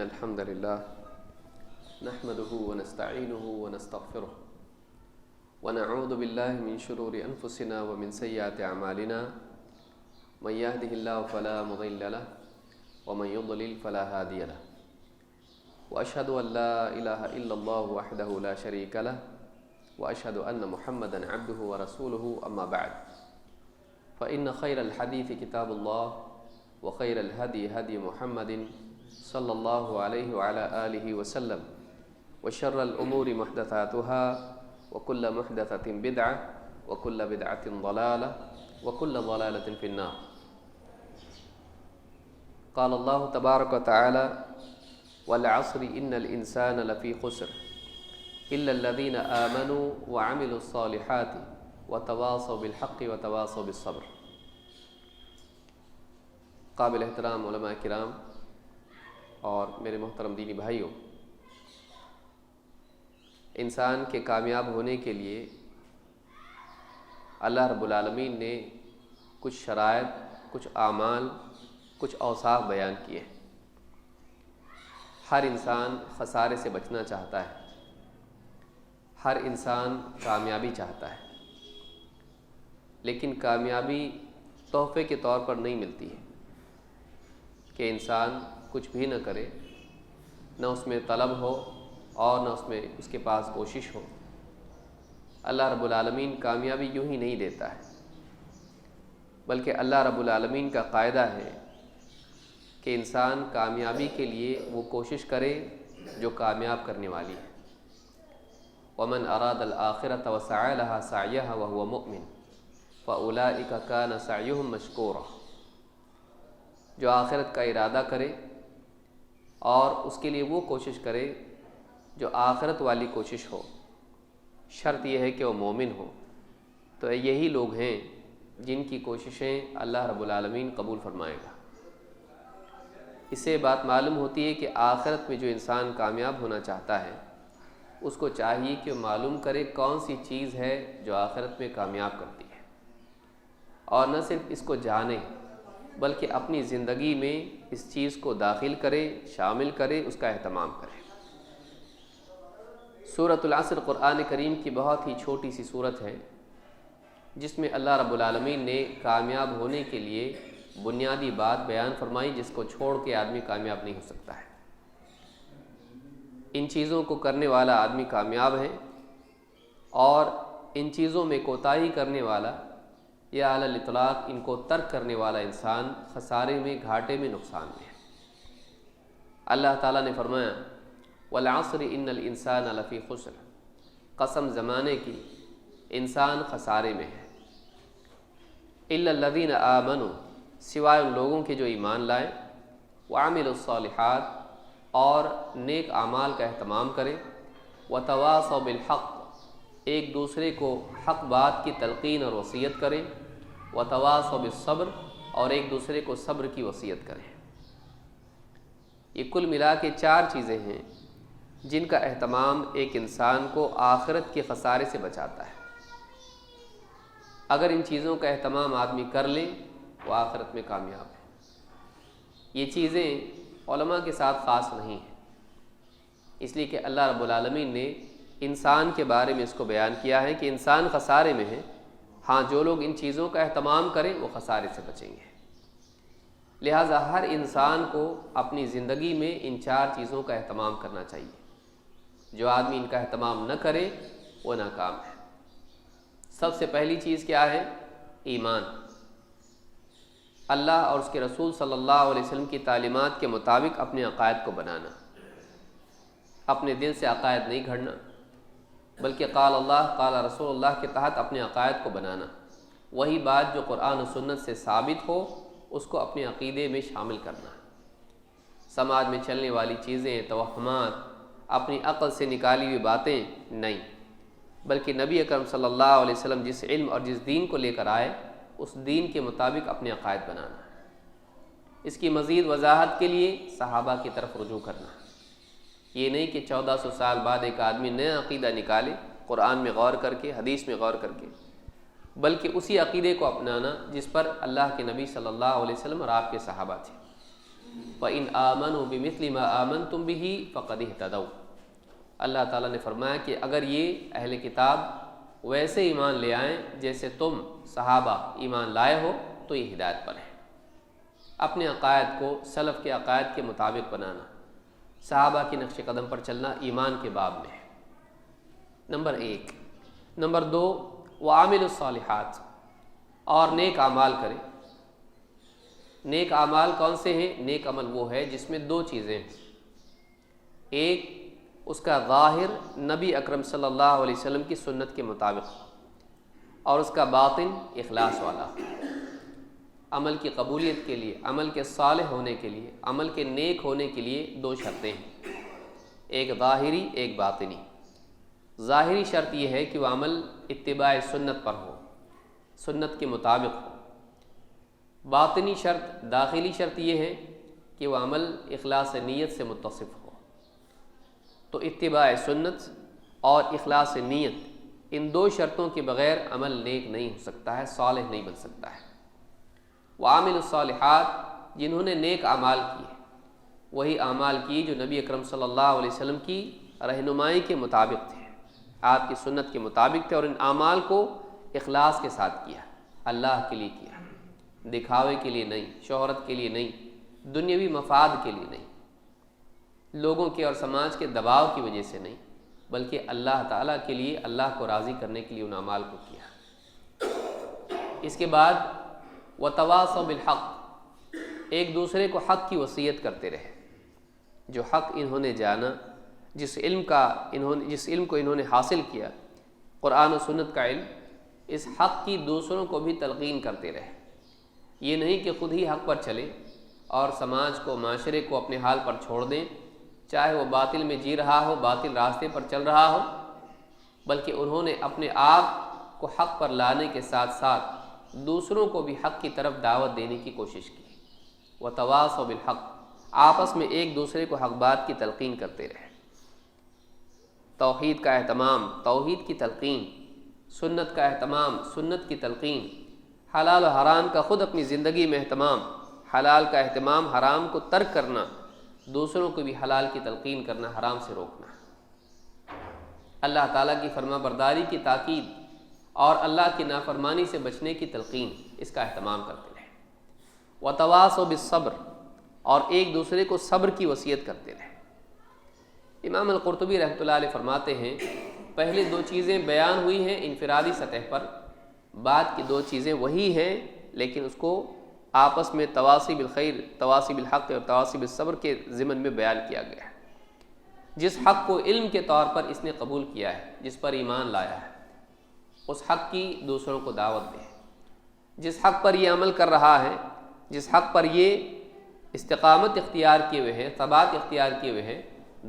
الحمد لله نحمده ونستعينه ونستغفره ونعوذ بالله من شرور أنفسنا ومن سيئات أعمالنا من يهده الله فلا مضل له ومن يضلل فلا هادي له وأشهد أن لا إله إلا الله وحده لا شريك له وأشهد أن محمدا عبده ورسوله أما بعد فإن خير الحديث كتاب الله وخير الهدي هدي محمد صلی اللہ علیہ وعلى آلہ وسلم وشر الأمور محدثاتها وكل محدثة بدعة وكل بدعة ضلالة وكل ضلالة في النار. قال الله تبارك وتعالى والعصر إن الإنسان لفي خسر إلا الذين آمنوا وعملوا الصالحات وتواصوا بالحق وتواصوا بالصبر. قابل احترام علماء کرام اور میرے محترم دینی بھائیوں، انسان کے کامیاب ہونے کے لیے اللہ رب العالمین نے کچھ شرائط، کچھ اعمال، کچھ اوصاف بیان کیے. ہر انسان خسارے سے بچنا چاہتا ہے، ہر انسان کامیابی چاہتا ہے، لیکن کامیابی تحفے کے طور پر نہیں ملتی ہے کہ انسان کچھ بھی نہ کرے، نہ اس میں طلب ہو اور نہ اس میں اس کے پاس کوشش ہو. اللہ رب العالمین کامیابی یوں ہی نہیں دیتا ہے، بلکہ اللہ رب العالمین کا قاعدہ ہے کہ انسان کامیابی کے لیے وہ کوشش کرے جو کامیاب کرنے والی ہے. ومن اراد الآخرة وسعى لها سعيها وهو مؤمن فأولئك كان سعيهم مشكورا. جو آخرت کا ارادہ کرے اور اس کے لیے وہ کوشش کرے جو آخرت والی کوشش ہو، شرط یہ ہے کہ وہ مومن ہو، تو یہی لوگ ہیں جن کی کوششیں اللہ رب العالمین قبول فرمائے گا. اس سے بات معلوم ہوتی ہے کہ آخرت میں جو انسان کامیاب ہونا چاہتا ہے اس کو چاہیے کہ وہ معلوم کرے کون سی چیز ہے جو آخرت میں کامیاب کرتی ہے، اور نہ صرف اس کو جانے بلکہ اپنی زندگی میں اس چیز کو داخل کرے، شامل کرے، اس کا اہتمام کرے. سورۃ العصر قرآن کریم کی بہت ہی چھوٹی سی سورت ہے جس میں اللہ رب العالمین نے کامیاب ہونے کے لیے بنیادی بات بیان فرمائی جس کو چھوڑ کے آدمی کامیاب نہیں ہو سکتا ہے. ان چیزوں کو کرنے والا آدمی کامیاب ہے، اور ان چیزوں میں کوتاہی کرنے والا یا علی الاطلاق ان کو ترک کرنے والا انسان خسارے میں، گھاٹے میں، نقصان میں ہے. اللہ تعالیٰ نے فرمایا والعصر ان الانسان لفی خسر، قسم زمانے کی انسان خسارے میں ہے. الا الذین آمنوا، سوائے ان لوگوں کے جو ایمان لائے، وعملوا الصالحات، اور نیک اعمال کا اہتمام کرے، وتواصوا بالحق، ایک دوسرے کو حق بات کی تلقین اور وصیت کریں، وتواصوا بالصبر، اور ایک دوسرے کو صبر کی وصیت کریں. یہ کل ملا کے 4 چیزیں ہیں جن کا اہتمام ایک انسان کو آخرت کے خسارے سے بچاتا ہے. اگر ان چیزوں کا اہتمام آدمی کر لے وہ آخرت میں کامیاب ہے. یہ چیزیں علماء کے ساتھ خاص نہیں ہیں، اس لیے کہ اللہ رب العالمین نے انسان کے بارے میں اس کو بیان کیا ہے کہ انسان خسارے میں ہے. ہاں، جو لوگ ان چیزوں کا اہتمام کریں وہ خسارے سے بچیں گے. لہٰذا ہر انسان کو اپنی زندگی میں ان 4 چیزوں کا اہتمام کرنا چاہیے. جو آدمی ان کا اہتمام نہ کرے وہ ناکام ہے. سب سے پہلی چیز کیا ہے؟ ایمان. اللہ اور اس کے رسول صلی اللہ علیہ وسلم کی تعلیمات کے مطابق اپنے عقائد کو بنانا، اپنے دل سے عقائد نہیں گھڑنا، بلکہ قال اللہ قال رسول اللہ کے تحت اپنے عقائد کو بنانا. وہی بات جو قرآن و سنت سے ثابت ہو اس کو اپنے عقیدے میں شامل کرنا. سماج میں چلنے والی چیزیں، توہمات، اپنی عقل سے نکالی ہوئی باتیں نہیں، بلکہ نبی اکرم صلی اللہ علیہ وسلم جس علم اور جس دین کو لے کر آئے اس دین کے مطابق اپنے عقائد بنانا. اس کی مزید وضاحت کے لیے صحابہ کی طرف رجوع کرنا. یہ نہیں کہ 1400 سال بعد ایک آدمی نیا عقیدہ نکالے قرآن میں غور کر کے، حدیث میں غور کر کے، بلکہ اسی عقیدے کو اپنانا جس پر اللہ کے نبی صلی اللہ علیہ وسلم اور آپ کے صحابہ تھے. فَإِنْ آمَنُوا بِمِثْلِ مَا آمَنْتُمْ بِهِ فَقَدِ اهْتَدَوْا۔ اللہ تعالیٰ نے فرمایا کہ اگر یہ اہل کتاب ویسے ایمان لے آئیں جیسے تم صحابہ ایمان لائے ہو تو یہ ہدایت پر ہے۔ اپنے عقائد کو سلف کے عقائد کے مطابق بنانا، صحابہ کے نقش قدم پر چلنا ایمان کے باب میں ہے، نمبر 1۔ نمبر 2، وَعَامِلُوا الصَّالِحَاتِ، اور نیک اعمال کریں۔ نیک اعمال کون سے ہیں؟ نیک عمل وہ ہے جس میں دو چیزیں ہیں، ایک اس کا ظاہر نبی اکرم صلی اللہ علیہ وسلم کی سنت کے مطابق، اور اس کا باطن اخلاص والا۔ عمل کی قبولیت کے لیے، عمل کے صالح ہونے کے لیے، عمل کے نیک ہونے کے لیے دو شرطیں ہیں، ایک ظاہری ایک باطنی۔ ظاہری شرط یہ ہے کہ وہ عمل اتباع سنت پر ہو، سنت کے مطابق ہو۔ باطنی شرط، داخلی شرط یہ ہے کہ وہ عمل اخلاص نیت سے متصف ہو۔ تو اتباع سنت اور اخلاص نیت، ان دو شرطوں کے بغیر عمل نیک نہیں ہو سکتا ہے، صالح نہیں بن سکتا ہے۔ وعاملوا الصالحات، جنہوں نے نیک اعمال کیے، وہی اعمال کی جو نبی اکرم صلی اللہ علیہ وسلم کی رہنمائی کے مطابق تھے، آپ کی سنت کے مطابق تھے، اور ان اعمال کو اخلاص کے ساتھ کیا، اللہ کے لیے کیا، دکھاوے کے لیے نہیں، شہرت کے لیے نہیں، دنیاوی مفاد کے لیے نہیں، لوگوں کے اور سماج کے دباؤ کی وجہ سے نہیں، بلکہ اللہ تعالیٰ کے لیے، اللہ کو راضی کرنے کے لیے ان اعمال کو کیا۔ اس کے بعد وتواصوا بالحق، ایک دوسرے کو حق کی وصیت کرتے رہے۔ جو حق انہوں نے جانا، جس علم کو انہوں نے حاصل کیا، قرآن و سنت کا علم، اس حق کی دوسروں کو بھی تلقین کرتے رہے۔ یہ نہیں کہ خود ہی حق پر چلے اور سماج کو، معاشرے کو اپنے حال پر چھوڑ دیں، چاہے وہ باطل میں جی رہا ہو، باطل راستے پر چل رہا ہو، بلکہ انہوں نے اپنے آپ کو حق پر لانے کے ساتھ ساتھ دوسروں کو بھی حق کی طرف دعوت دینے کی کوشش کی۔ وتواصوا بالحق، آپس میں ایک دوسرے کو حق بات کی تلقین کرتے رہے۔ توحید کا اہتمام، توحید کی تلقین، سنت کا اہتمام، سنت کی تلقین، حلال و حرام کا خود اپنی زندگی میں اہتمام، حلال کا اہتمام، حرام کو ترک کرنا، دوسروں کو بھی حلال کی تلقین کرنا، حرام سے روکنا، اللہ تعالیٰ کی فرما برداری کی تاکید اور اللہ کی نافرمانی سے بچنے کی تلقین، اس کا اہتمام کرتے رہے۔ وتواصوا بالصبر، اور ایک دوسرے کو صبر کی وصیت کرتے رہے۔ امام القرطبی رحمۃ اللہ علیہ فرماتے ہیں، پہلے دو چیزیں بیان ہوئی ہیں انفرادی سطح پر، بعد کی دو چیزیں وہی ہیں، لیکن اس کو آپس میں تواصی بالخیر، تواصی بالحق اور تواصی بالصبر کے ضمن میں بیان کیا گیا ہے۔ جس حق کو علم کے طور پر اس نے قبول کیا ہے، جس پر ایمان لایا ہے، اس حق کی دوسروں کو دعوت دے۔ جس حق پر یہ عمل کر رہا ہے، جس حق پر یہ استقامت اختیار کیے ہوئے ہیں، ثبات اختیار کیے ہوئے ہیں،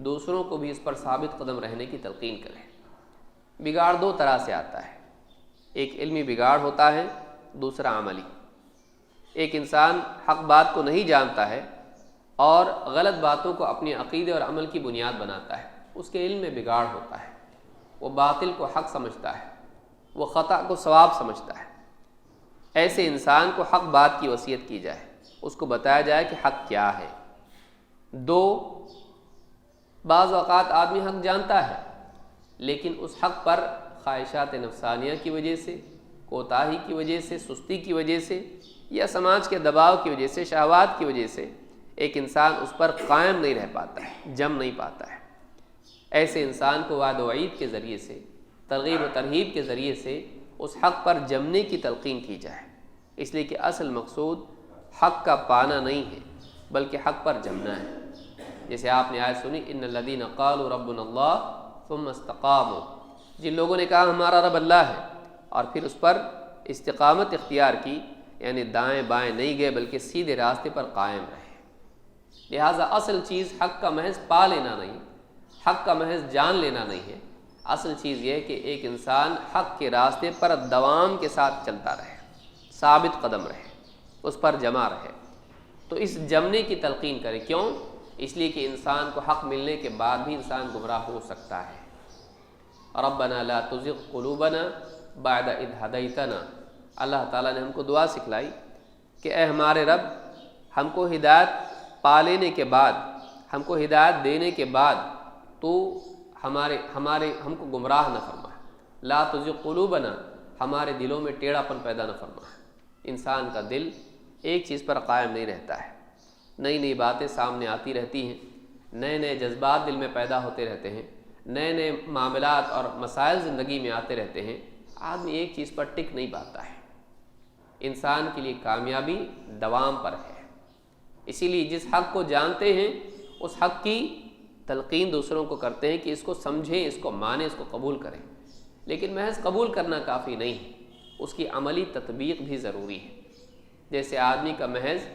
دوسروں کو بھی اس پر ثابت قدم رہنے کی تلقین کریں۔ بگاڑ دو طرح سے آتا ہے، ایک علمی بگاڑ ہوتا ہے، دوسرا عملی۔ ایک انسان حق بات کو نہیں جانتا ہے اور غلط باتوں کو اپنے عقیدے اور عمل کی بنیاد بناتا ہے، اس کے علم میں بگاڑ ہوتا ہے، وہ باطل کو حق سمجھتا ہے، وہ خطا کو ثواب سمجھتا ہے۔ ایسے انسان کو حق بات کی وصیت کی جائے، اس کو بتایا جائے کہ حق کیا ہے۔ دو، بعض اوقات آدمی حق جانتا ہے لیکن اس حق پر خواہشات نفسانیہ کی وجہ سے، کوتاہی کی وجہ سے، سستی کی وجہ سے، یا سماج کے دباؤ کی وجہ سے، شہوات کی وجہ سے ایک انسان اس پر قائم نہیں رہ پاتا ہے، جم نہیں پاتا ہے۔ ایسے انسان کو وعد و وعید کے ذریعے سے، ترغیب و ترہیب کے ذریعے سے اس حق پر جمنے کی تلقین کی جائے، اس لیے کہ اصل مقصود حق کا پانا نہیں ہے بلکہ حق پر جمنا ہے۔ جیسے آپ نے آیت سنی، ان الذین قالوا ربنا اللہ ثم استقاموا، جن لوگوں نے کہا ہمارا رب اللہ ہے اور پھر اس پر استقامت اختیار کی، یعنی دائیں بائیں نہیں گئے بلکہ سیدھے راستے پر قائم رہے۔ لہٰذا اصل چیز حق کا محض پا لینا نہیں، حق کا محض جان لینا نہیں ہے، اصل چیز یہ ہے کہ ایک انسان حق کے راستے پر دوام کے ساتھ چلتا رہے، ثابت قدم رہے، اس پر جمع رہے۔ تو اس جمنے کی تلقین کرے، کیوں؟ اس لیے کہ انسان کو حق ملنے کے بعد بھی انسان گمراہ ہو سکتا ہے۔ ربنا لا تزغ قلوبنا بعد اذ ہدیتنا، اللہ تعالیٰ نے ہم کو دعا سکھلائی کہ اے ہمارے رب، ہم کو ہدایت پا لینے کے بعد، ہم کو ہدایت دینے کے بعد تو ہم کو گمراہ نہ فرما، لا تزغ قلوبنا، ہمارے دلوں میں ٹیڑھاپن پیدا نہ فرما۔ انسان کا دل ایک چیز پر قائم نہیں رہتا ہے، نئی نئی باتیں سامنے آتی رہتی ہیں، نئے نئے جذبات دل میں پیدا ہوتے رہتے ہیں، نئے نئے معاملات اور مسائل زندگی میں آتے رہتے ہیں، آدمی ایک چیز پر ٹک نہیں پاتا ہے۔ انسان کے لیے کامیابی دوام پر ہے، اسی لیے جس حق کو جانتے ہیں اس حق کی تلقین دوسروں کو کرتے ہیں کہ اس کو سمجھیں، اس کو مانیں، اس کو قبول کریں، لیکن محض قبول کرنا کافی نہیں ہے، اس کی عملی تطبیق بھی ضروری ہے۔ جیسے آدمی کا محض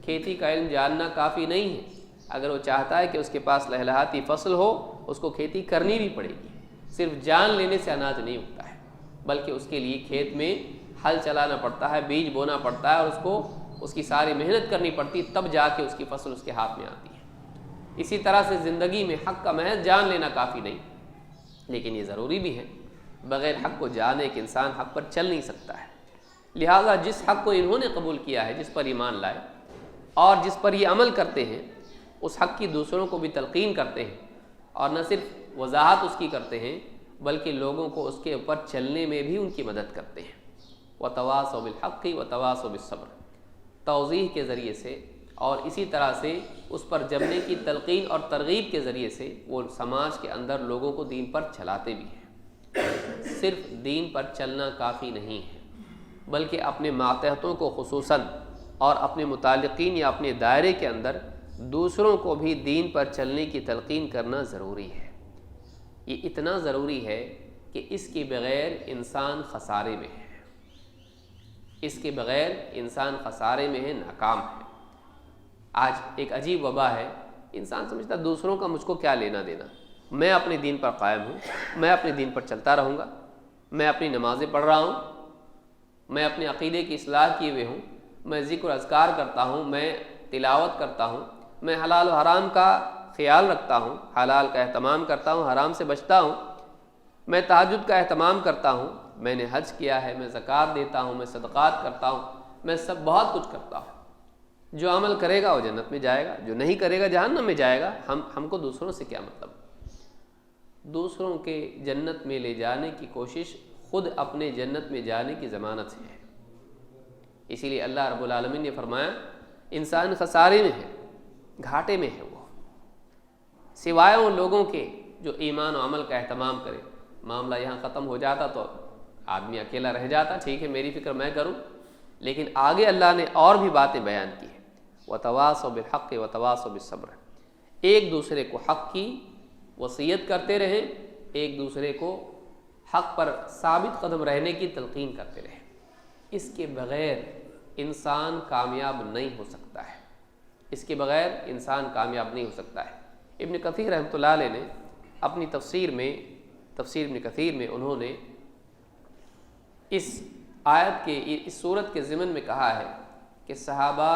کھیتی کا علم جاننا کافی نہیں ہے، اگر وہ چاہتا ہے کہ اس کے پاس لہلہاتی فصل ہو، اس کو کھیتی کرنی بھی پڑے گی۔ صرف جان لینے سے اناج نہیں اگتا ہے، بلکہ اس کے لیے کھیت میں ہل چلانا پڑتا ہے، بیج بونا پڑتا ہے، اور اس کی ساری محنت کرنی پڑتی، تب جا کے اس کی فصل اس کے ہاتھ میں آتی ہے۔ اسی طرح سے زندگی میں حق کا محض جان لینا کافی نہیں، لیکن یہ ضروری بھی ہے۔ بغیر حق کو جانے ایک انسان حق پر چل نہیں سکتا ہے۔ لہذا جس حق کو انہوں نے قبول کیا ہے، جس پر ایمان لائے اور جس پر یہ عمل کرتے ہیں، اس حق کی دوسروں کو بھی تلقین کرتے ہیں، اور نہ صرف وضاحت اس کی کرتے ہیں بلکہ لوگوں کو اس کے اوپر چلنے میں بھی ان کی مدد کرتے ہیں۔ وَتَوَاصَوْا بِالْحَقِّ وَتَوَاصَوْا بِالصَّبْرِ، توضیح کے ذریعے سے اور اسی طرح سے اس پر جمنے کی تلقین اور ترغیب کے ذریعے سے وہ سماج کے اندر لوگوں کو دین پر چلاتے بھی ہیں۔ صرف دین پر چلنا کافی نہیں ہے، بلکہ اپنے ماتحتوں کو خصوصاً اور اپنے متعلقین یا اپنے دائرے کے اندر دوسروں کو بھی دین پر چلنے کی تلقین کرنا ضروری ہے۔ یہ اتنا ضروری ہے کہ اس کے بغیر انسان خسارے میں ہے، اس کے بغیر انسان خسارے میں ہے، ناکام ہے۔ آج ایک عجیب وبا ہے، انسان سمجھتا دوسروں کا مجھ کو کیا لینا دینا، میں اپنے دین پر قائم ہوں، میں اپنے دین پر چلتا رہوں گا، میں اپنی نمازیں پڑھ رہا ہوں، میں اپنے عقیدے کی اصلاح کیے ہوئے ہوں، میں ذکر و اذکار کرتا ہوں، میں تلاوت کرتا ہوں، میں حلال و حرام کا خیال رکھتا ہوں، حلال کا اہتمام کرتا ہوں، حرام سے بچتا ہوں، میں تہجد کا اہتمام کرتا ہوں، میں نے حج کیا ہے، میں زکوٰۃ دیتا ہوں، میں صدقات کرتا ہوں، میں سب بہت کچھ کرتا ہوں۔ جو عمل کرے گا وہ جنت میں جائے گا، جو نہیں کرے گا جہنم میں جائے گا۔ ہم کو دوسروں سے کیا مطلب؟ دوسروں کے جنت میں لے جانے کی کوشش خود اپنے جنت میں جانے کی ضمانت ہے۔ اسی لیے اللہ رب العالمین نے فرمایا انسان خسارے میں ہے، گھاٹے میں ہے وہ، سوائے ان لوگوں کے جو ایمان و عمل کا اہتمام کرے۔ معاملہ یہاں ختم ہو جاتا تو آدمی اکیلا رہ جاتا، ٹھیک ہے میری فکر میں کروں، لیکن آگے اللہ نے اور بھی باتیں بیان کی ہیں۔ وَتَوَاصَوْا بِالْحَقِّ وَتَوَاصَوْا بِالصَّبْرِ، ایک دوسرے کو حق کی وصیت کرتے رہیں، ایک دوسرے کو حق پر ثابت قدم رہنے کی تلقین کرتے رہیں۔ اس کے بغیر انسان کامیاب نہیں ہو سکتا ہے، اس کے بغیر انسان کامیاب نہیں ہو سکتا ہے۔ ابن کثیر رحمۃ اللہ علیہ نے اپنی تفسیر ابن کثیر میں انہوں نے اس آیت کے، اس صورت کے ضمن میں کہا ہے کہ صحابہ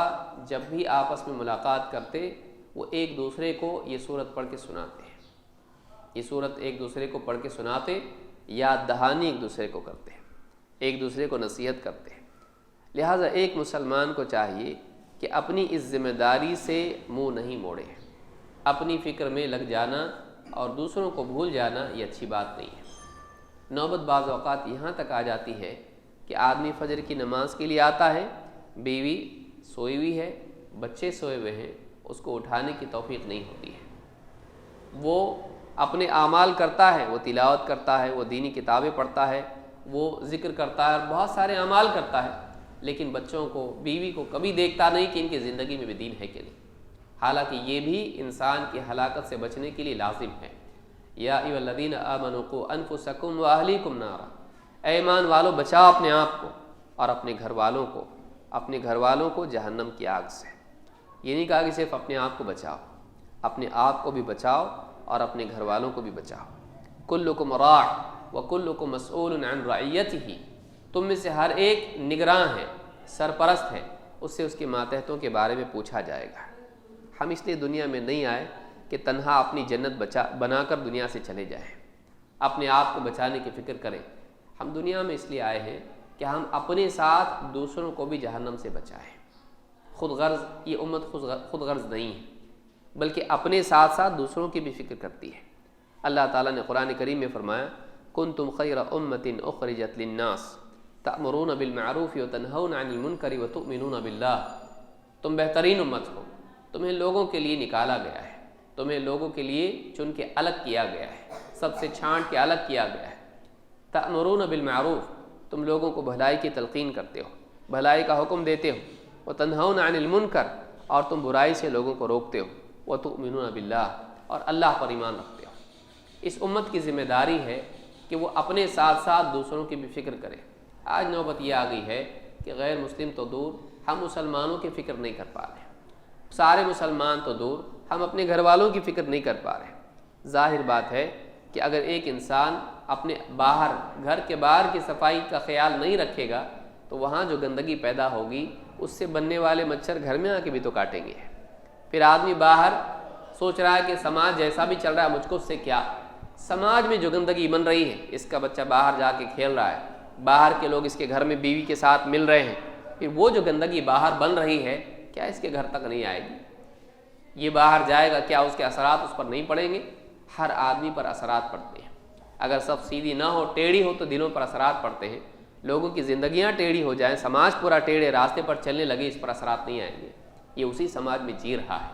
جب بھی آپس میں ملاقات کرتے وہ ایک دوسرے کو یہ صورت پڑھ کے سناتے ہیں، یہ صورت ایک دوسرے کو پڑھ کے سناتے، یاد دہانی ایک دوسرے کو کرتے ہیں، ایک دوسرے کو نصیحت کرتے ہیں۔ لہٰذا ایک مسلمان کو چاہیے کہ اپنی اس ذمہ داری سے منہ نہیں موڑے، اپنی فکر میں لگ جانا اور دوسروں کو بھول جانا یہ اچھی بات نہیں ہے۔ نوبت بعض اوقات یہاں تک آ جاتی ہے کہ آدمی فجر کی نماز کے لیے آتا ہے، بیوی سوئی ہوئی ہے، بچے سوئے ہوئے ہیں، اس کو اٹھانے کی توفیق نہیں ہوتی ہے۔ وہ اپنے اعمال کرتا ہے، وہ تلاوت کرتا ہے، وہ دینی کتابیں پڑھتا ہے، وہ ذکر کرتا ہے اور بہت سارے اعمال کرتا ہے، لیکن بچوں کو، بیوی کو کبھی دیکھتا نہیں کہ ان کی زندگی میں بھی دین ہے کہ نہیں۔ حالانکہ یہ بھی انسان کی ہلاکت سے بچنے کے لیے لازم ہے۔ یا ایھا الذین آمنوا قوا انفسکم واہلیکم نارا، اے ایمان والو بچاؤ اپنے آپ کو اور اپنے گھر والوں کو جہنم کی آگ سے۔ یہ نہیں کہا کہ صرف اپنے آپ کو بچاؤ، اپنے آپ کو بھی بچاؤ اور اپنے گھر والوں کو بھی بچاؤ۔ کلکم راع وکلکم مسئول عن رعیتہ، تم میں سے ہر ایک نگراں ہے، سرپرست ہے، اس سے اس کے ماتحتوں کے بارے میں پوچھا جائے گا۔ ہم اس لیے دنیا میں نہیں آئے کہ تنہا اپنی جنت بنا کر دنیا سے چلے جائیں، اپنے آپ کو بچانے کی فکر کریں۔ ہم دنیا میں اس لیے آئے ہیں کہ ہم اپنے ساتھ دوسروں کو بھی جہنم سے بچائیں، خود غرض، یہ امت خود غرض نہیں ہے، بلکہ اپنے ساتھ ساتھ دوسروں کی بھی فکر کرتی ہے۔ اللہ تعالیٰ نے قرآن کریم میں فرمایا کنتم خیر امۃ اخرجت للناس تأمرون بالمعروف وتنہون عن المنکر وتؤمنون باللہ، تم بہترین امت ہو، تمہیں لوگوں کے لیے نکالا گیا ہے، تمہیں لوگوں کے لیے چن کے الگ کیا گیا ہے، سب سے چھانٹ کے الگ کیا گیا ہے۔ تأمرون بالمعروف، تم لوگوں کو بھلائی کی تلقین کرتے ہو، بھلائی کا حکم دیتے ہو، وتنہون عن المنکر، اور تم برائی سے لوگوں کو روکتے ہو، وتؤمنون باللہ، اور اللہ پر ایمان رکھتے ہو۔ اس امت کی ذمہ داری ہے کہ وہ اپنے ساتھ ساتھ دوسروں کی بھی فکر کرے۔ آج نوبت یہ آ گئی ہے کہ غیر مسلم تو دور، ہم مسلمانوں کی فکر نہیں کر پا رہے، سارے مسلمان تو دور، ہم اپنے گھر والوں کی فکر نہیں کر پا رہے۔ ظاہر بات ہے کہ اگر ایک انسان اپنے باہر، گھر کے باہر کی صفائی کا خیال نہیں رکھے گا تو وہاں جو گندگی پیدا ہوگی اس سے بننے والے مچھر گھر میں آ کے بھی تو کاٹیں گے۔ پھر آدمی باہر سوچ رہا ہے کہ سماج جیسا بھی چل رہا ہے مجھ کو اس سے کیا، سماج میں جو گندگی بن رہی ہے، اس کا بچہ باہر جا کے کھیل رہا ہے، باہر کے لوگ اس کے گھر میں بیوی کے ساتھ مل رہے ہیں، پھر وہ جو گندگی باہر بن رہی ہے کیا اس کے گھر تک نہیں آئے گی؟ یہ باہر جائے گا، کیا اس کے اثرات اس پر نہیں پڑیں گے؟ ہر آدمی پر اثرات پڑتے ہیں۔ اگر سب سیدھی نہ ہو، ٹیڑھی ہو، تو دلوں پر اثرات پڑتے ہیں۔ لوگوں کی زندگیاں ٹیڑھی ہو جائیں، سماج پورا ٹیڑھے راستے پر چلنے لگے، اس پر اثرات نہیں آئیں گے۔ یہ اسی سماج میں جی رہا ہے۔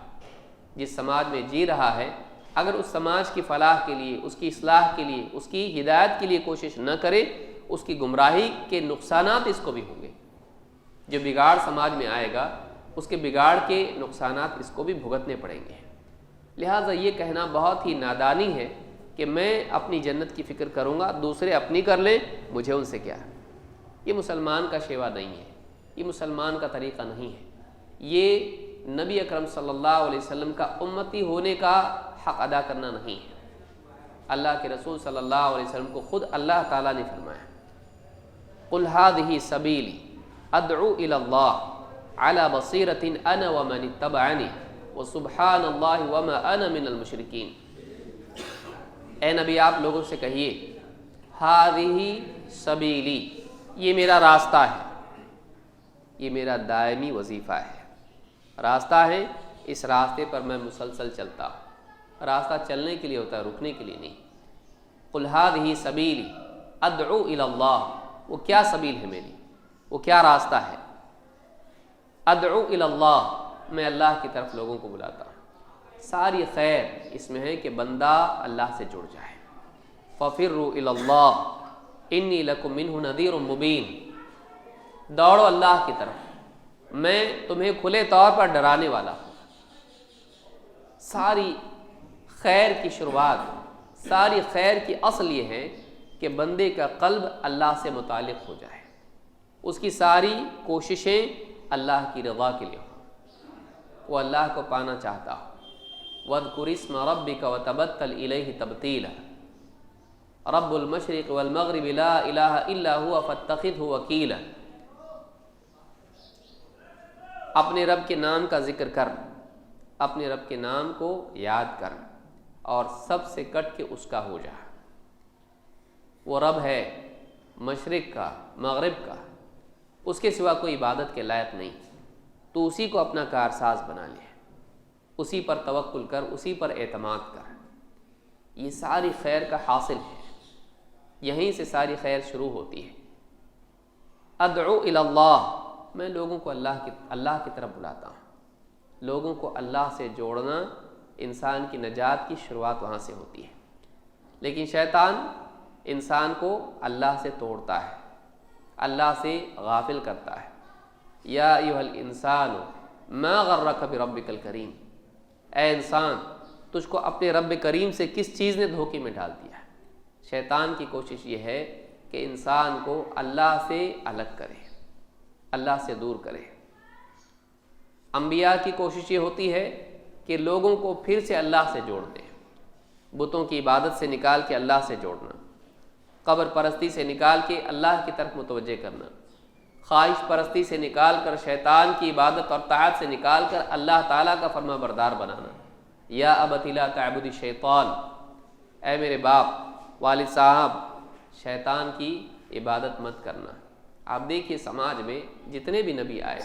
جس سماج میں جی رہا ہے، اگر اس سماج کی فلاح کے لیے، اس کی اصلاح کے لیے، اس کی ہدایت کے لیے کوشش نہ کرے، اس کی گمراہی کے نقصانات اس کو بھی ہوں گے۔ جو بگاڑ سماج میں آئے گا، اس کے بگاڑ کے نقصانات اس کو بھی بھگتنے پڑیں گے۔ لہٰذا یہ کہنا بہت ہی نادانی ہے کہ میں اپنی جنت کی فکر کروں گا، دوسرے اپنی کر لیں، مجھے ان سے کیا ہے۔ یہ مسلمان کا شیوا نہیں ہے، یہ مسلمان کا طریقہ نہیں ہے، یہ نبی اکرم صلی اللہ علیہ وسلم کا امتی ہونے کا حق ادا کرنا نہیں ہے۔ اللہ کے رسول صلی اللہ علیہ وسلم کو خود اللہ تعالیٰ نے فرمایا قُلْ هَٰذِهِ سَبِيلِي أَدْعُو إِلَى اللَّهِ عَلَىٰ بَصِيرَةٍ أَنَا وَمَنِ اتَّبَعَنِي وَسُبْحَانَ اللَّهِ وَمَا أَنَا مِنَ الْمُشْرِكِينَ۔ اے نبی آپ لوگوں سے کہیے هَٰذِهِ سَبِيلِي، یہ میرا راستہ ہے، یہ میرا دائمی وظیفہ ہے، راستہ ہے، اس راستے پر میں مسلسل چلتا ہوں۔ راستہ چلنے کے لیے ہوتا ہے، رکنے کے لیے نہیں۔ قُلْ هَٰذِهِ سَبِيلِي أَدْعُو إِلَى اللَّهِ، وہ کیا سبیل ہے میری، وہ کیا راستہ ہے؟ ادعو الی اللہ، میں اللہ کی طرف لوگوں کو بلاتا ہوں۔ ساری خیر اس میں ہے کہ بندہ اللہ سے جڑ جائے۔ فَفِرُّوا إِلَى اللَّهِ إِنِّي لَكُم مِّنْهُ نَذِيرٌ مُّبِينٌ، دوڑو اللہ کی طرف، میں تمہیں کھلے طور پر ڈرانے والا ہوں۔ ساری خیر کی شروعات، ساری خیر کی اصل یہ ہے کہ بندے کا قلب اللہ سے متعلق ہو جائے، اس کی ساری کوششیں اللہ کی رضا کے لیے ہوں، وہ اللہ کو پانا چاہتا ہو۔ وَاذْكُرِ اسْمَ رَبِّكَ وَتَبَتَّلْ إِلَيْهِ تَبْتِيلًا، رب المشرق والمغرب لا الہ الا هو فاتخذہ وکیلا۔ اپنے رب کے نام کا ذکر کر، اپنے رب کے نام کو یاد کر، اور سب سے کٹ کے اس کا ہو جا۔ وہ رب ہے مشرق کا، مغرب کا، اس کے سوا کوئی عبادت کے لائق نہیں، تو اسی کو اپنا کارساز بنا لے، اسی پر توکل کر، اسی پر اعتماد کر۔ یہ ساری خیر کا حاصل ہے، یہیں سے ساری خیر شروع ہوتی ہے۔ ادعو الی اللہ، میں لوگوں کو اللہ کی طرف بلاتا ہوں۔ لوگوں کو اللہ سے جوڑنا، انسان کی نجات کی شروعات وہاں سے ہوتی ہے۔ لیکن شیطان انسان کو اللہ سے توڑتا ہے، اللہ سے غافل کرتا ہے۔ یا ایھا الانسان ما غرک بربک الکریم، اے انسان تجھ کو اپنے رب کریم سے کس چیز نے دھوکے میں ڈال دیا ہے۔ شیطان کی کوشش یہ ہے کہ انسان کو اللہ سے الگ کرے، اللہ سے دور کرے۔ انبیاء کی کوشش یہ ہوتی ہے کہ لوگوں کو پھر سے اللہ سے جوڑ دیں، بتوں کی عبادت سے نکال کے اللہ سے جوڑنا، قبر پرستی سے نکال کے اللہ کی طرف متوجہ کرنا، خواہش پرستی سے نکال کر، شیطان کی عبادت اور طاعت سے نکال کر اللہ تعالیٰ کا فرما بردار بنانا۔ یا ابت لا تعبد الشیطان، اے میرے باپ، والد صاحب، شیطان کی عبادت مت کرنا۔ آپ دیکھیے سماج میں جتنے بھی نبی آئے،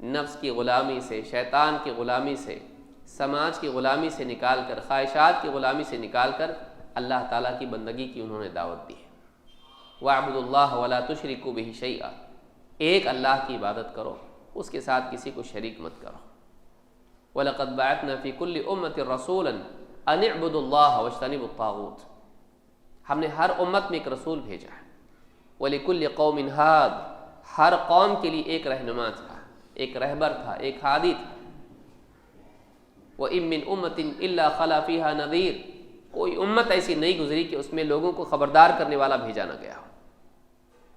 نفس کی غلامی سے، شیطان کی غلامی سے، سماج کی غلامی سے نکال کر، خواہشات کی غلامی سے نکال کر اللہ تعالیٰ کی بندگی کی انہوں نے دعوت دی ہے۔ وَاعْبُدُوا اللَّهَ وَلَا تُشْرِكُوا بِهِ شَيْئًا، ایک اللہ کی عبادت کرو، اس کے ساتھ کسی کو شریک مت کرو۔ وَلَقَدْ بَعَثْنَا فِي كُلِّ أُمَّةٍ رَسُولًا أَنِ اعْبُدُوا اللَّهَ وَاجْتَنِبُوا الطَّاغُوتَ، ہم نے ہر امت میں ایک رسول بھیجا ہے۔ وَلِكُلِّ قَوْمٍ هَادٍ، ہر قوم کے لیے ایک رہنما تھا، ایک رہبر تھا، ایک ہادی تھا۔ وَإِن مِّنْ أُمَّةٍ إِلَّا خَلَا فِيهَا نَذِيرٌ، کوئی امت ایسی نہیں گزری کہ اس میں لوگوں کو خبردار کرنے والا بھیجا نہ گیا ہو۔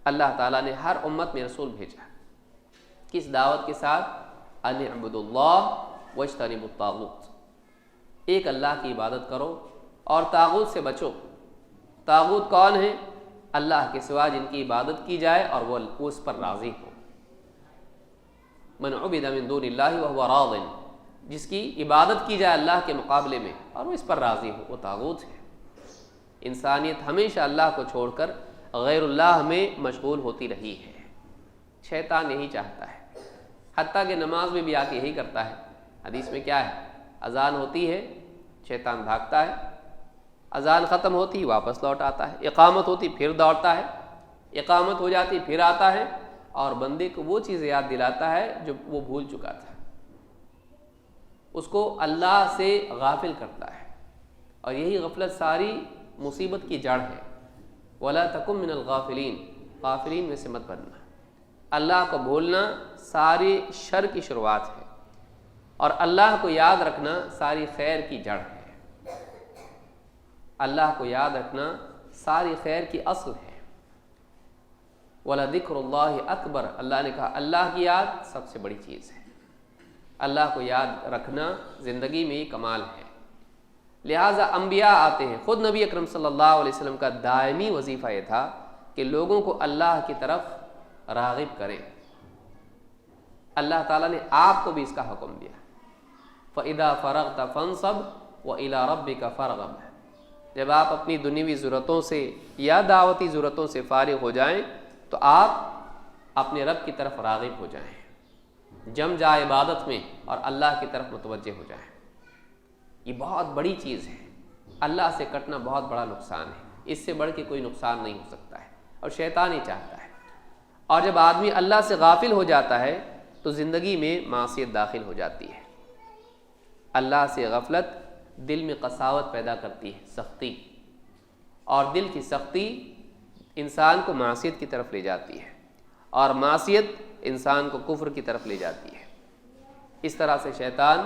اللہ تعالیٰ نے ہر امت میں رسول بھیجا، کس دعوت کے ساتھ؟ ان اعبدوا اللہ واجتنبوا الطاغوت، ایک اللہ کی عبادت کرو اور طاغوت سے بچو۔ طاغوت کون ہے؟ اللہ کے سوا جن کی عبادت کی جائے اور وہ اس پر راضی ہو۔ من عبد من دون اللہ وهو راض، جس کی عبادت کی جائے اللہ کے مقابلے میں اور وہ اس پر راضی ہو، وہ طاغوت ہے۔ انسانیت ہمیشہ اللہ کو چھوڑ کر غیر اللہ میں مشغول ہوتی رہی ہے۔ شیطان یہی چاہتا ہے، حتیٰ کہ نماز میں بھی آ کے یہی کرتا ہے۔ حدیث میں کیا ہے؟ اذان ہوتی ہے، شیطان بھاگتا ہے، اذان ختم ہوتی واپس لوٹ آتا ہے، اقامت ہوتی پھر دوڑتا ہے، اقامت ہو جاتی پھر آتا ہے اور بندے کو وہ چیز یاد دلاتا ہے جو وہ بھول چکا تھا، اس کو اللہ سے غافل کرتا ہے، اور یہی غفلت ساری مصیبت کی جڑ ہے۔ وَلَا تَكُن مِّنَ الْغَافِلِينَ، غافلین میں سے مت بننا۔ اللہ کو بھولنا ساری شر کی شروعات ہے، اور اللہ کو یاد رکھنا ساری خیر کی جڑ ہے۔ اللہ کو یاد رکھنا ساری خیر کی اصل ہے۔ وَلَذِكْرُ اللَّهِ أَكْبَرُ، اللہ نے کہا اللہ کی یاد سب سے بڑی چیز ہے۔ اللہ کو یاد رکھنا زندگی میں یہ کمال ہے۔ لہٰذا انبیاء آتے ہیں، خود نبی اکرم صلی اللہ علیہ وسلم کا دائمی وظیفہ یہ تھا کہ لوگوں کو اللہ کی طرف راغب کریں۔ اللہ تعالیٰ نے آپ کو بھی اس کا حکم دیا، فَإِذَا فَرَغْتَ فَانصَبْ وَإِلَىٰ رَبِّكَ فَارْغَب، جب آپ اپنی دنیوی ضرورتوں سے یا دعوتی ضرورتوں سے فارغ ہو جائیں تو آپ اپنے رب کی طرف راغب ہو جائیں، جم جائے عبادت میں اور اللہ کی طرف متوجہ ہو جائیں۔ یہ بہت بڑی چیز ہے، اللہ سے کٹنا بہت بڑا نقصان ہے، اس سے بڑھ کے کوئی نقصان نہیں ہو سکتا ہے، اور شیطان ہی چاہتا ہے۔ اور جب آدمی اللہ سے غافل ہو جاتا ہے تو زندگی میں معصیت داخل ہو جاتی ہے۔ اللہ سے غفلت دل میں قساوت پیدا کرتی ہے، سختی، اور دل کی سختی انسان کو معصیت کی طرف لے جاتی ہے، اور معصیت انسان کو کفر کی طرف لے جاتی ہے۔ اس طرح سے شیطان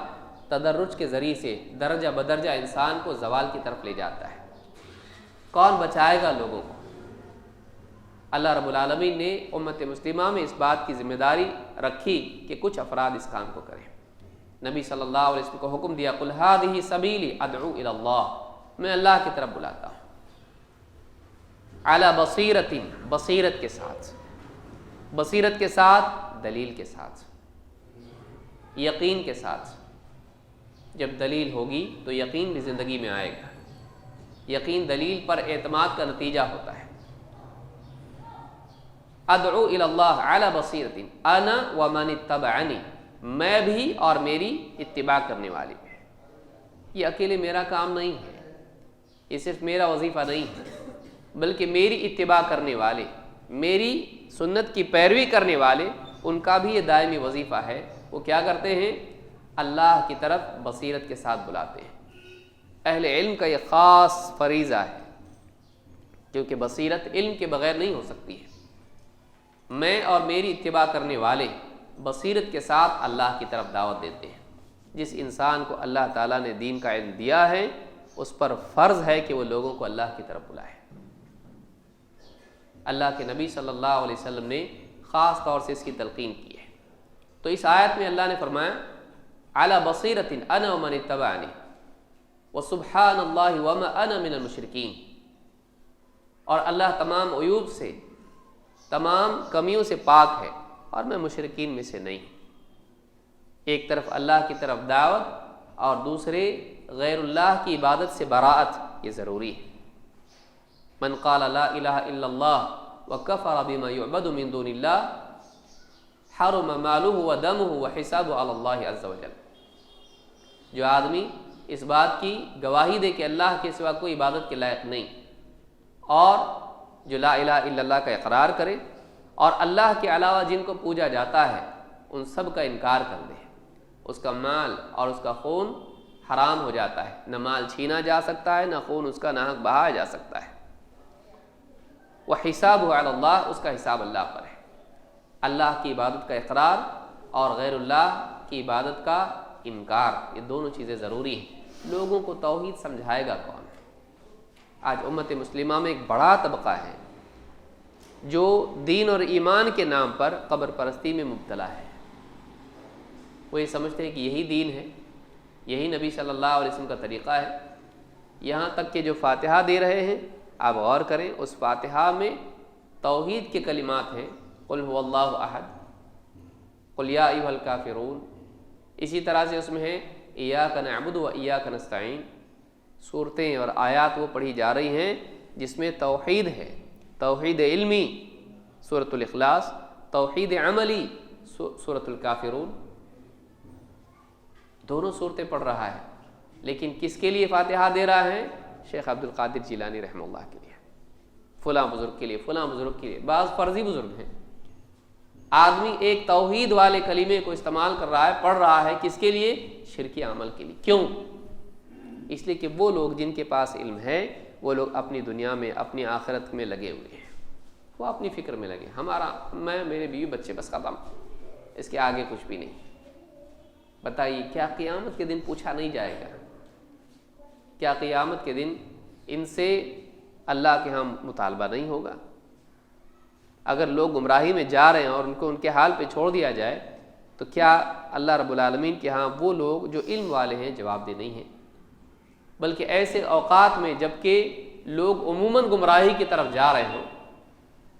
تدرج کے ذریعے سے درجہ بدرجہ انسان کو زوال کی طرف لے جاتا ہے۔ کون بچائے گا لوگوں کو؟ اللہ رب العالمین نے امت مسلمہ میں اس بات کی ذمہ داری رکھی کہ کچھ افراد اس کام کو کریں۔ نبی صلی اللہ علیہ وسلم کو حکم دیا، قُلْ هَٰذِهِ سَبِيلِي أَدْعُو إِلَى اللَّهِ، میں اللہ کی طرف بلاتا ہوں، عَلَىٰ بَصِيرَةٍ، بصیرت کے ساتھ، بصیرت کے ساتھ، دلیل کے ساتھ، یقین کے ساتھ۔ جب دلیل ہوگی تو یقین بھی زندگی میں آئے گا۔ یقین دلیل پر اعتماد کا نتیجہ ہوتا ہے۔ ادعو الی اللہ علی بصیرۃ انا ومن اتبعنی، میں بھی اور میری اتباع کرنے والے بھی۔ یہ اکیلے میرا کام نہیں ہے، یہ صرف میرا وظیفہ نہیں ہے، بلکہ میری اتباع کرنے والے، میری سنت کی پیروی کرنے والے، ان کا بھی یہ دائمی وظیفہ ہے۔ وہ کیا کرتے ہیں؟ اللہ کی طرف بصیرت کے ساتھ بلاتے ہیں۔ اہل علم کا یہ خاص فریضہ ہے، کیونکہ بصیرت علم کے بغیر نہیں ہو سکتی ہے۔ میں اور میری اتباع کرنے والے بصیرت کے ساتھ اللہ کی طرف دعوت دیتے ہیں۔ جس انسان کو اللہ تعالیٰ نے دین کا علم دیا ہے، اس پر فرض ہے کہ وہ لوگوں کو اللہ کی طرف بلائے۔ اللہ کے نبی صلی اللہ علیہ وسلم نے خاص طور سے اس کی تلقین کی ہے۔ تو اس آیت میں اللہ نے فرمایا علی بصیرۃ انا ومن اتبعنی وسبحان اللہ وما انا من المشرکین، اور اللہ تمام عیوب سے، تمام کمیوں سے پاک ہے اور میں مشرکین میں سے نہیں۔ ایک طرف اللہ کی طرف دعوت اور دوسرے غیر اللہ کی عبادت سے براءت، یہ ضروری ہے۔ من قال لا الہ الا اللہ وکفر بما یعبد من دون اللہ حرم مالہ ودمہ وحسابہ علی اللہ عز وجل. جو آدمی اس بات کی گواہی دے کہ اللہ کے سوا کوئی عبادت کے لائق نہیں، اور جو لا الہ الا اللہ کا اقرار کرے، اور اللہ کے علاوہ جن کو پوجا جاتا ہے ان سب کا انکار کر دے، اس کا مال اور اس کا خون حرام ہو جاتا ہے. نہ مال چھینا جا سکتا ہے، نہ خون اس کا ناحق بہایا جا سکتا ہے. وحسابہ علی اللہ، اس کا حساب اللہ پر ہے. اللہ کی عبادت کا اقرار اور غیر اللہ کی عبادت کا انکار، یہ دونوں چیزیں ضروری ہیں. لوگوں کو توحید سمجھائے گا کون؟ آج امت مسلمہ میں ایک بڑا طبقہ ہے جو دین اور ایمان کے نام پر قبر پرستی میں مبتلا ہے. وہ یہ سمجھتے ہیں کہ یہی دین ہے، یہی نبی صلی اللہ علیہ وسلم کا طریقہ ہے. یہاں تک کہ جو فاتحہ دے رہے ہیں، آپ غور کریں، اس فاتحہ میں توحید کے کلمات ہیں، قل هو اللہ احد، قل یا ایھا الکافرون. اسی طرح سے اس میں ہے ایاک نعبد و ایاک نستعین. صورتیں اور آیات وہ پڑھی جا رہی ہیں جس میں توحید ہے، توحید علمی سورۃ الاخلاص، توحید عملی سورۃ الکافرون. دونوں صورتیں پڑھ رہا ہے، لیکن کس کے لیے فاتحہ دے رہا ہے؟ شیخ عبد القادر جیلانی رحمہ اللہ کے لیے، فلاں بزرگ کے لیے، فلاں بزرگ کے لیے. بعض فرضی بزرگ ہیں. آدمی ایک توحید والے کلمے کو استعمال کر رہا ہے، پڑھ رہا ہے، کس کے لیے؟ شرکی عمل کے لیے. کیوں؟ اس لیے کہ وہ لوگ جن کے پاس علم ہے، وہ لوگ اپنی دنیا میں، اپنی آخرت میں لگے ہوئے ہیں، وہ اپنی فکر میں لگے. میں، میرے بیوی بچے، بس ختم، اس کے آگے کچھ بھی نہیں. بتائیے کیا قیامت کے دن پوچھا نہیں جائے گا؟ کیا قیامت کے دن ان سے اللہ کے ہاں مطالبہ نہیں ہوگا؟ اگر لوگ گمراہی میں جا رہے ہیں اور ان کو ان کے حال پہ چھوڑ دیا جائے تو کیا اللہ رب العالمین کے ہاں وہ لوگ جو علم والے ہیں جواب دہ نہیں ہیں؟ بلکہ ایسے اوقات میں جب کہ لوگ عموماً گمراہی کی طرف جا رہے ہوں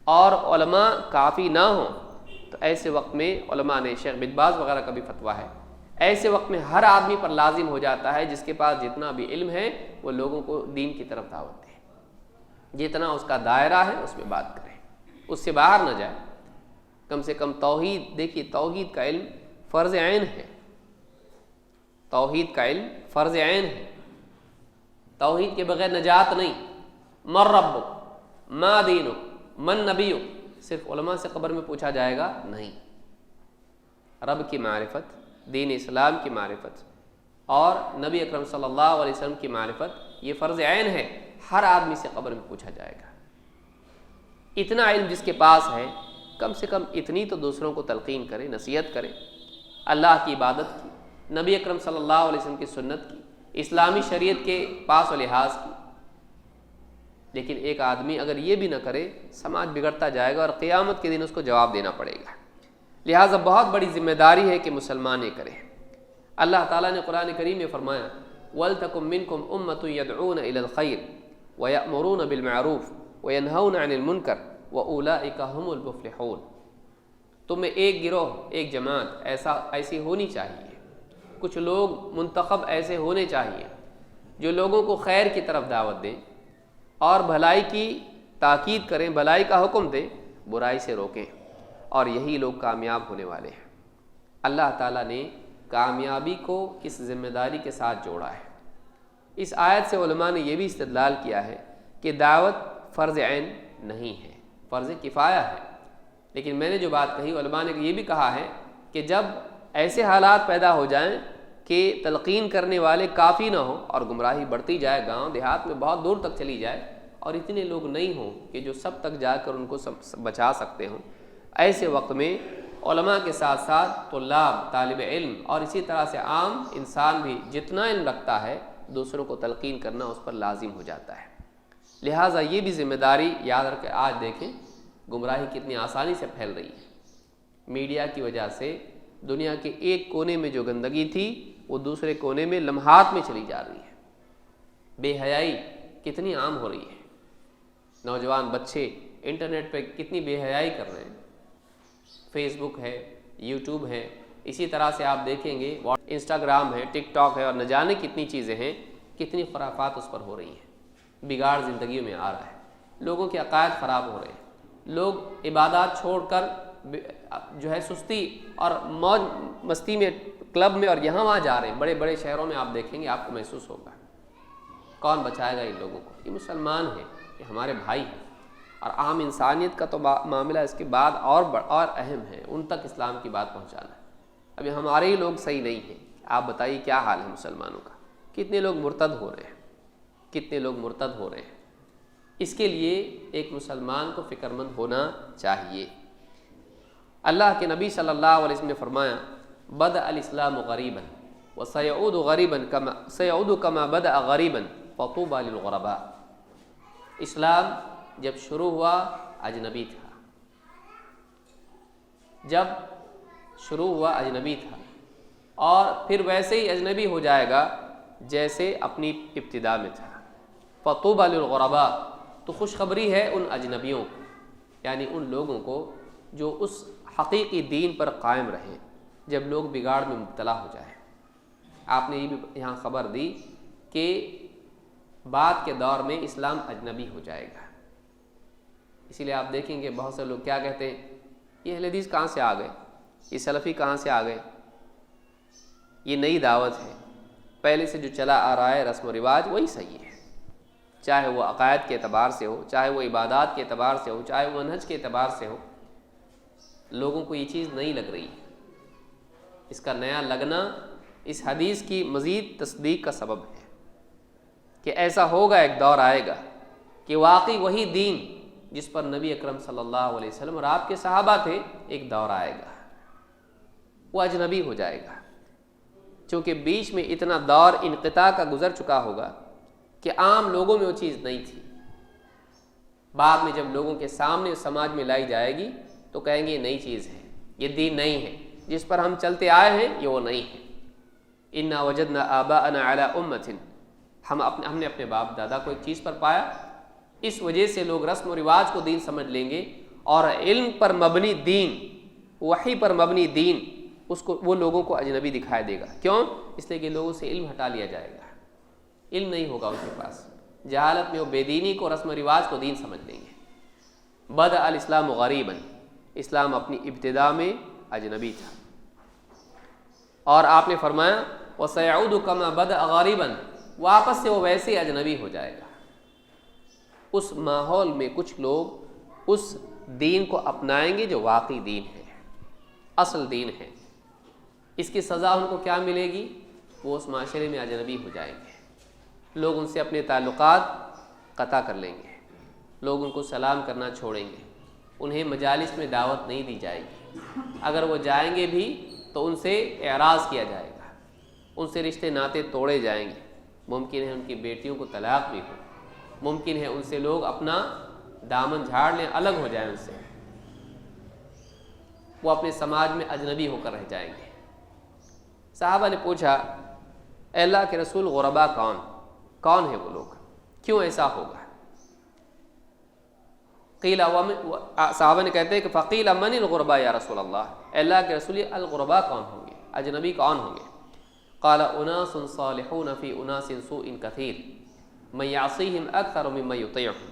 اور علماء کافی نہ ہوں، تو ایسے وقت میں علماء نے، شیخ بن باز وغیرہ کا بھی فتویٰ ہے، ایسے وقت میں ہر آدمی پر لازم ہو جاتا ہے جس کے پاس جتنا بھی علم ہے وہ لوگوں کو دین کی طرف دعوت دے. جتنا اس کا دائرہ ہے اس میں بات کرے، اس سے باہر نہ جائے. کم سے کم توحید، دیکھیے توحید کا علم فرض عین ہے، توحید کا علم فرض عین ہے. توحید کے بغیر نجات نہیں. من ربک، ما دینک، من نبیک، صرف علماء سے قبر میں پوچھا جائے گا نہیں. رب کی معرفت، دین اسلام کی معرفت اور نبی اکرم صلی اللہ علیہ وسلم کی معرفت، یہ فرض عین ہے. ہر آدمی سے قبر میں پوچھا جائے گا. اتنا علم جس کے پاس ہے، کم سے کم اتنی تو دوسروں کو تلقین کرے، نصیحت کرے، اللہ کی عبادت کی، نبی اکرم صلی اللہ علیہ وسلم کی سنت کی، اسلامی شریعت کے پاس و لحاظ کی. لیکن ایک آدمی اگر یہ بھی نہ کرے، سماج بگڑتا جائے گا اور قیامت کے دن اس کو جواب دینا پڑے گا. لہٰذا بہت بڑی ذمہ داری ہے کہ مسلمان یہ کرے. اللہ تعالیٰ نے قرآن کریم میں فرمایا وَلْتَكُمْ مِنْكُمْ أُمَّةٌ يَدْعُونَ إِلَى الْخَيْرِ وَيَأْمُرُونَ بِالْمَعْرُوفِ وَيَنْهَوْنَ عَنِ الْمُنْكَرِ وَأُولَئِكَ هُمُ الْمُفْلِحُونَ. تمہیں ایک گروہ، ایک جماعت ایسی ہونی چاہیے، کچھ لوگ منتخب ایسے ہونے چاہیے جو لوگوں کو خیر کی طرف دعوت دیں اور بھلائی کی تاکید کریں، بھلائی کا حکم دیں، برائی سے روکیں، اور یہی لوگ کامیاب ہونے والے ہیں. اللہ تعالیٰ نے کامیابی کو کس ذمہ داری کے ساتھ جوڑا ہے؟ اس آیت سے علماء نے یہ بھی استدلال کیا ہے کہ دعوت فرض عین نہیں ہے، فرض کفایہ ہے. لیکن میں نے جو بات کہی، علماء نے یہ بھی کہا ہے کہ جب ایسے حالات پیدا ہو جائیں کہ تلقین کرنے والے کافی نہ ہوں اور گمراہی بڑھتی جائے، گاؤں دیہات میں بہت دور تک چلی جائے اور اتنے لوگ نہیں ہوں کہ جو سب تک جا کر ان کو بچا سکتے ہوں، ایسے وقت میں علماء کے ساتھ ساتھ طلاب، طالب علم اور اسی طرح سے عام انسان بھی جتنا علم رکھتا ہے دوسروں کو تلقین کرنا اس پر لازم ہو جاتا ہے. لہٰذا یہ بھی ذمہ داری یاد رکھیں. آج دیکھیں گمراہی کتنی آسانی سے پھیل رہی ہے. میڈیا کی وجہ سے دنیا کے ایک کونے میں جو گندگی تھی وہ دوسرے کونے میں لمحات میں چلی جا رہی ہے. بے حیائی کتنی عام ہو رہی ہے. نوجوان بچے انٹرنیٹ پہ کتنی بے حیائی کر رہے ہیں. فیس بک ہے، یوٹیوب ہے، اسی طرح سے آپ دیکھیں گے انسٹاگرام ہے، ٹک ٹاک ہے، اور نہ جانے کتنی چیزیں ہیں، کتنی خرافات اس پر ہو رہی ہیں. بگاڑ زندگیوں میں آ رہا ہے، لوگوں کے عقائد خراب ہو رہے ہیں، لوگ عبادات چھوڑ کر جو ہے سستی اور موج مستی میں کلب میں اور یہاں وہاں جا رہے ہیں. بڑے بڑے شہروں میں آپ دیکھیں گے, آپ کو محسوس ہوگا. کون بچائے گا ان لوگوں کو؟ یہ مسلمان ہیں, یہ ہمارے بھائی ہیں. اور عام انسانیت کا تو معاملہ اس کے بعد اور اہم ہے, ان تک اسلام کی بات پہنچانا ہے. ابھی ہمارے ہی لوگ صحیح نہیں ہیں. آپ بتائیے کیا حال ہے مسلمانوں کا؟ کتنے لوگ مرتد ہو رہے ہیں, کتنے لوگ مرتد ہو رہے ہیں. اس کے لیے ایک مسلمان کو فکر مند ہونا چاہیے. اللہ کے نبی صلی اللہ علیہ وسلم نے فرمایا بدأ الاسلام غریبا وسيعود غریبا كما بدأ غریبا فطوبى للغرباء. اسلام جب شروع ہوا اجنبی تھا, جب شروع ہوا اجنبی تھا, اور پھر ویسے ہی اجنبی ہو جائے گا جیسے اپنی ابتدا میں تھا. فطوبى للغرباء, تو خوشخبری ہے ان اجنبیوں کو, یعنی ان لوگوں کو جو اس حقیقی دین پر قائم رہیں جب لوگ بگاڑ میں مبتلا ہو جائیں. آپ نے یہ بھی یہاں خبر دی کہ بعد کے دور میں اسلام اجنبی ہو جائے گا. اسی لیے آپ دیکھیں گے بہت سے لوگ کیا کہتے ہیں, یہ اہل حدیث کہاں سے آ گئے, یہ سلفی کہاں سے آ گئے, یہ نئی دعوت ہے. پہلے سے جو چلا آ رہا ہے رسم و رواج وہی صحیح ہے, چاہے وہ عقائد کے اعتبار سے ہو, چاہے وہ عبادات کے اعتبار سے ہو, چاہے وہ منہج کے اعتبار سے ہو. لوگوں کو یہ چیز نہیں لگ رہی. اس کا نیا لگنا اس حدیث کی مزید تصدیق کا سبب ہے کہ ایسا ہوگا, ایک دور آئے گا کہ واقعی وہی دین جس پر نبی اکرم صلی اللہ علیہ وسلم اور آپ کے صحابہ تھے, ایک دور آئے گا وہ اجنبی ہو جائے گا. چونکہ بیچ میں اتنا دور انقطاع کا گزر چکا ہوگا کہ عام لوگوں میں وہ چیز نہیں تھی. بعد میں جب لوگوں کے سامنے سماج میں لائی جائے گی تو کہیں گے یہ نئی چیز ہے, یہ دین نہیں ہے, جس پر ہم چلتے آئے ہیں یہ وہ نہیں ہے. انا وجدنا آباءنا علی امۃ, ہم نے اپنے باپ دادا کو ایک چیز پر پایا. اس وجہ سے لوگ رسم و رواج کو دین سمجھ لیں گے, اور علم پر مبنی دین, وحی پر مبنی دین, اس کو وہ لوگوں کو اجنبی دکھائی دے گا. کیوں؟ اس لیے کہ لوگوں سے علم ہٹا لیا جائے گا, علم نہیں ہوگا ان کے پاس. جہالت میں وہ بے دینی کو, رسم و رواج کو دین سمجھ لیں گے. بدأ الاسلام غریبا, اسلام اپنی ابتدا میں اجنبی تھا. اور آپ نے فرمایا وسيعود كما بدأ غریبا, واپس سے وہ ویسے ہی اجنبی ہو جائے گا. اس ماحول میں کچھ لوگ اس دین کو اپنائیں گے جو واقعی دین ہے, اصل دین ہے. اس کی سزا ان کو کیا ملے گی؟ وہ اس معاشرے میں اجنبی ہو جائیں گے. لوگ ان سے اپنے تعلقات قطع کر لیں گے, لوگ ان کو سلام کرنا چھوڑیں گے, انہیں مجالس میں دعوت نہیں دی جائے گی. اگر وہ جائیں گے بھی تو ان سے اعراض کیا جائے گا, ان سے رشتے ناطے توڑے جائیں گے. ممکن ہے ان کی بیٹیوں کو طلاق بھی ہو, ممکن ہے ان سے لوگ اپنا دامن جھاڑ لیں, الگ ہو جائیں ان سے. وہ اپنے سماج میں اجنبی ہو کر رہ جائیں گے. صحابہ نے پوچھا اے اللہ کے رسول غربا کون ہے وہ لوگ, کیوں ایسا ہوگا؟ قیل صحابہ نے کہتے ہیں کہ فقیل من الغرباء یا رسول اللہ, اے اللہ کے رسول الغرباء کون ہوں گے, اجنبی کون ہوں گے؟ قال اناس صالحون فی اناس سوء کثیر من یعصیہم اکثر ممن یطیعہم.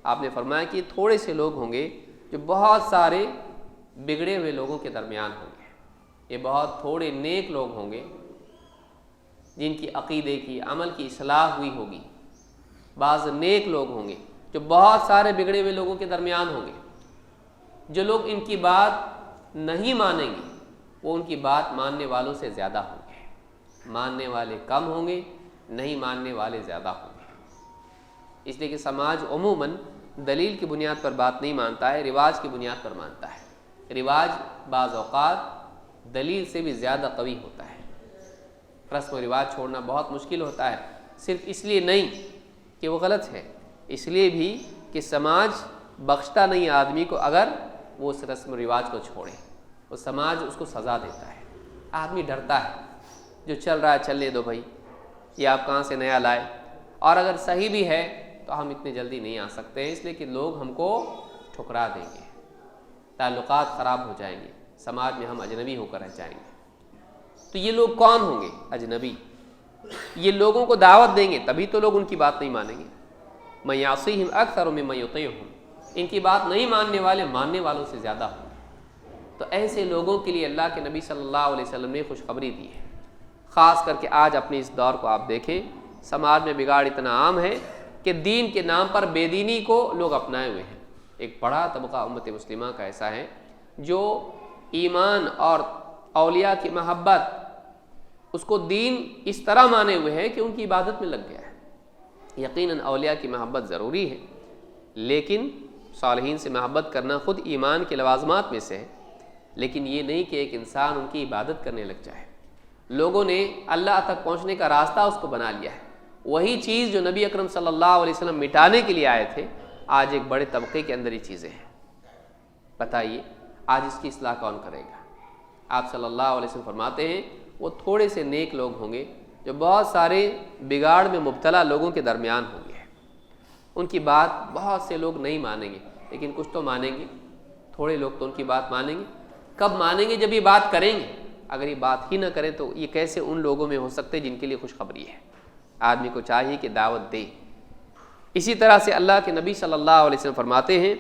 آپ نے فرمایا کہ تھوڑے سے لوگ ہوں گے جو بہت سارے بگڑے ہوئے لوگوں کے درمیان ہوں گے. یہ بہت تھوڑے نیک لوگ ہوں گے جن کی عقیدے کی, عمل کی اصلاح ہوئی ہوگی. بعض نیک لوگ ہوں گے جو بہت سارے بگڑے ہوئے لوگوں کے درمیان ہوں گے. جو لوگ ان کی بات نہیں مانیں گے وہ ان کی بات ماننے والوں سے زیادہ ہوں گے. ماننے والے کم ہوں گے, نہیں ماننے والے زیادہ ہوں گے. اس لیے کہ سماج عموماً دلیل کی بنیاد پر بات نہیں مانتا ہے, رواج کی بنیاد پر مانتا ہے. رواج بعض اوقات دلیل سے بھی زیادہ قوی ہوتا ہے. رسم و رواج چھوڑنا بہت مشکل ہوتا ہے, صرف اس لیے نہیں کہ وہ غلط ہے, اس لیے بھی کہ سماج بخشتا نہیں آدمی کو اگر وہ اس رسم و رواج کو چھوڑے. وہ سماج اس کو سزا دیتا ہے. آدمی ڈرتا ہے, جو چل رہا ہے چلنے دو بھائی, یہ آپ کہاں سے نیا لائے, اور اگر صحیح بھی ہے تو ہم اتنی جلدی نہیں آ سکتے ہیں, اس لیے کہ لوگ ہم کو ٹھکرا دیں گے, تعلقات خراب ہو جائیں گے, سماج میں ہم اجنبی ہو کر رہ جائیں گے. تو یہ لوگ کون ہوں گے؟ اجنبی. یہ لوگوں کو دعوت دیں گے تبھی تو لوگ ان کی بات نہیں مانیں گے. من یعصیہم اکثر ممن یطیعہم, ان کی بات نہیں ماننے والے ماننے والوں سے زیادہ ہوں گے. تو ایسے لوگوں کے لیے اللہ کے نبی صلی اللہ علیہ وسلم نے خوشخبری دی ہے۔ خاص کر کے آج اپنے اس دور کو آپ دیکھیں، سماج میں بگاڑ اتنا عام ہے کہ دین کے نام پر بے دینی کو لوگ اپنائے ہوئے ہیں۔ ایک بڑا طبقہ امت مسلمہ کا ایسا ہے جو ایمان اور اولیاء کی محبت، اس کو دین اس طرح مانے ہوئے ہے کہ ان کی عبادت میں لگ گیا ہے۔ یقیناً اولیاء کی محبت ضروری ہے، لیکن صالحین سے محبت کرنا خود ایمان کے لوازمات میں سے ہے، لیکن یہ نہیں کہ ایک انسان ان کی عبادت کرنے لگ جائے۔ لوگوں نے اللہ تک پہنچنے کا راستہ اس کو بنا لیا ہے، وہی چیز جو نبی اکرم صلی اللہ علیہ وسلم مٹانے کے لیے آئے تھے، آج ایک بڑے طبقے کے اندر یہ چیزیں ہیں۔ بتائیے آج اس کی اصلاح کون کرے گا؟ آپ صلی اللہ علیہ وسلم فرماتے ہیں وہ تھوڑے سے نیک لوگ ہوں گے جو بہت سارے بگاڑ میں مبتلا لوگوں کے درمیان ہوں گے۔ ان کی بات بہت سے لوگ نہیں مانیں گے، لیکن کچھ تو مانیں گے، تھوڑے لوگ تو ان کی بات مانیں گے۔ کب مانیں گے؟ جب یہ بات کریں گے۔ اگر یہ بات ہی نہ کریں تو یہ کیسے ان لوگوں میں ہو سکتے جن کے لیے خوشخبری ہے؟ آدمی کو چاہیے کہ دعوت دے۔ اسی طرح سے اللہ کے نبی صلی اللہ علیہ وسلم فرماتے ہیں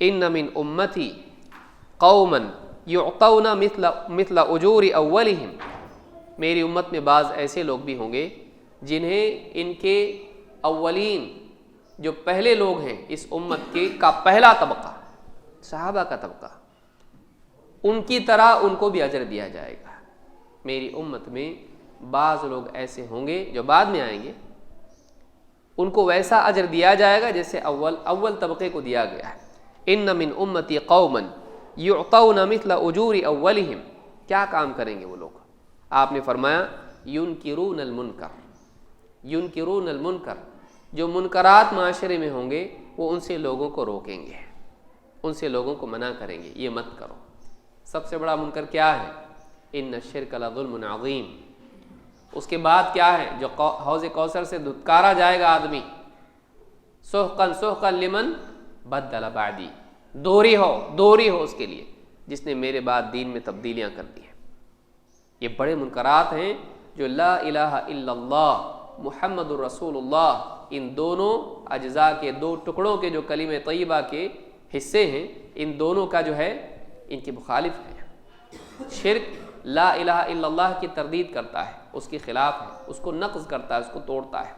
ان من امتی قوما یعطون مثل اجور اولہم، میری امت میں بعض ایسے لوگ بھی ہوں گے جنہیں ان کے اولین جو پہلے لوگ ہیں اس امت کے کا پہلا طبقہ، صحابہ کا طبقہ، ان کی طرح ان کو بھی اجر دیا جائے گا۔ میری امت میں بعض لوگ ایسے ہوں گے جو بعد میں آئیں گے، ان کو ویسا اجر دیا جائے گا جیسے اول طبقے کو دیا گیا ہے۔ ان من امتی قوما یعطون مثل اجور اولہم، کیا کام کریں گے وہ لوگ؟ آپ نے فرمایا ینکرون المنکر، ینکرون المنکر، جو منکرات معاشرے میں ہوں گے وہ ان سے لوگوں کو روکیں گے، ان سے لوگوں کو منع کریں گے، یہ مت کرو۔ سب سے بڑا منکر کیا ہے؟ ان الشرک لظلم عظیم۔ اس کے بعد کیا ہے؟ جو حوض کوثر سے دھتکارا جائے گا آدمی، سحقا سحقا لمن بدل بعدی، دوری ہو اس کے لیے جس نے میرے بعد دین میں تبدیلیاں کر دی ہیں۔ یہ بڑے منکرات ہیں جو لا الہ الا اللہ محمد الرسول اللہ، ان دونوں اجزاء کے، دو ٹکڑوں کے جو کلمہ طیبہ کے حصے ہیں، ان دونوں کا جو ہے ان کی مخالف ہے۔ شرک لا الہ الا اللہ کی تردید کرتا ہے، اس کے خلاف ہے، اس کو نقض کرتا ہے، اس کو توڑتا ہے،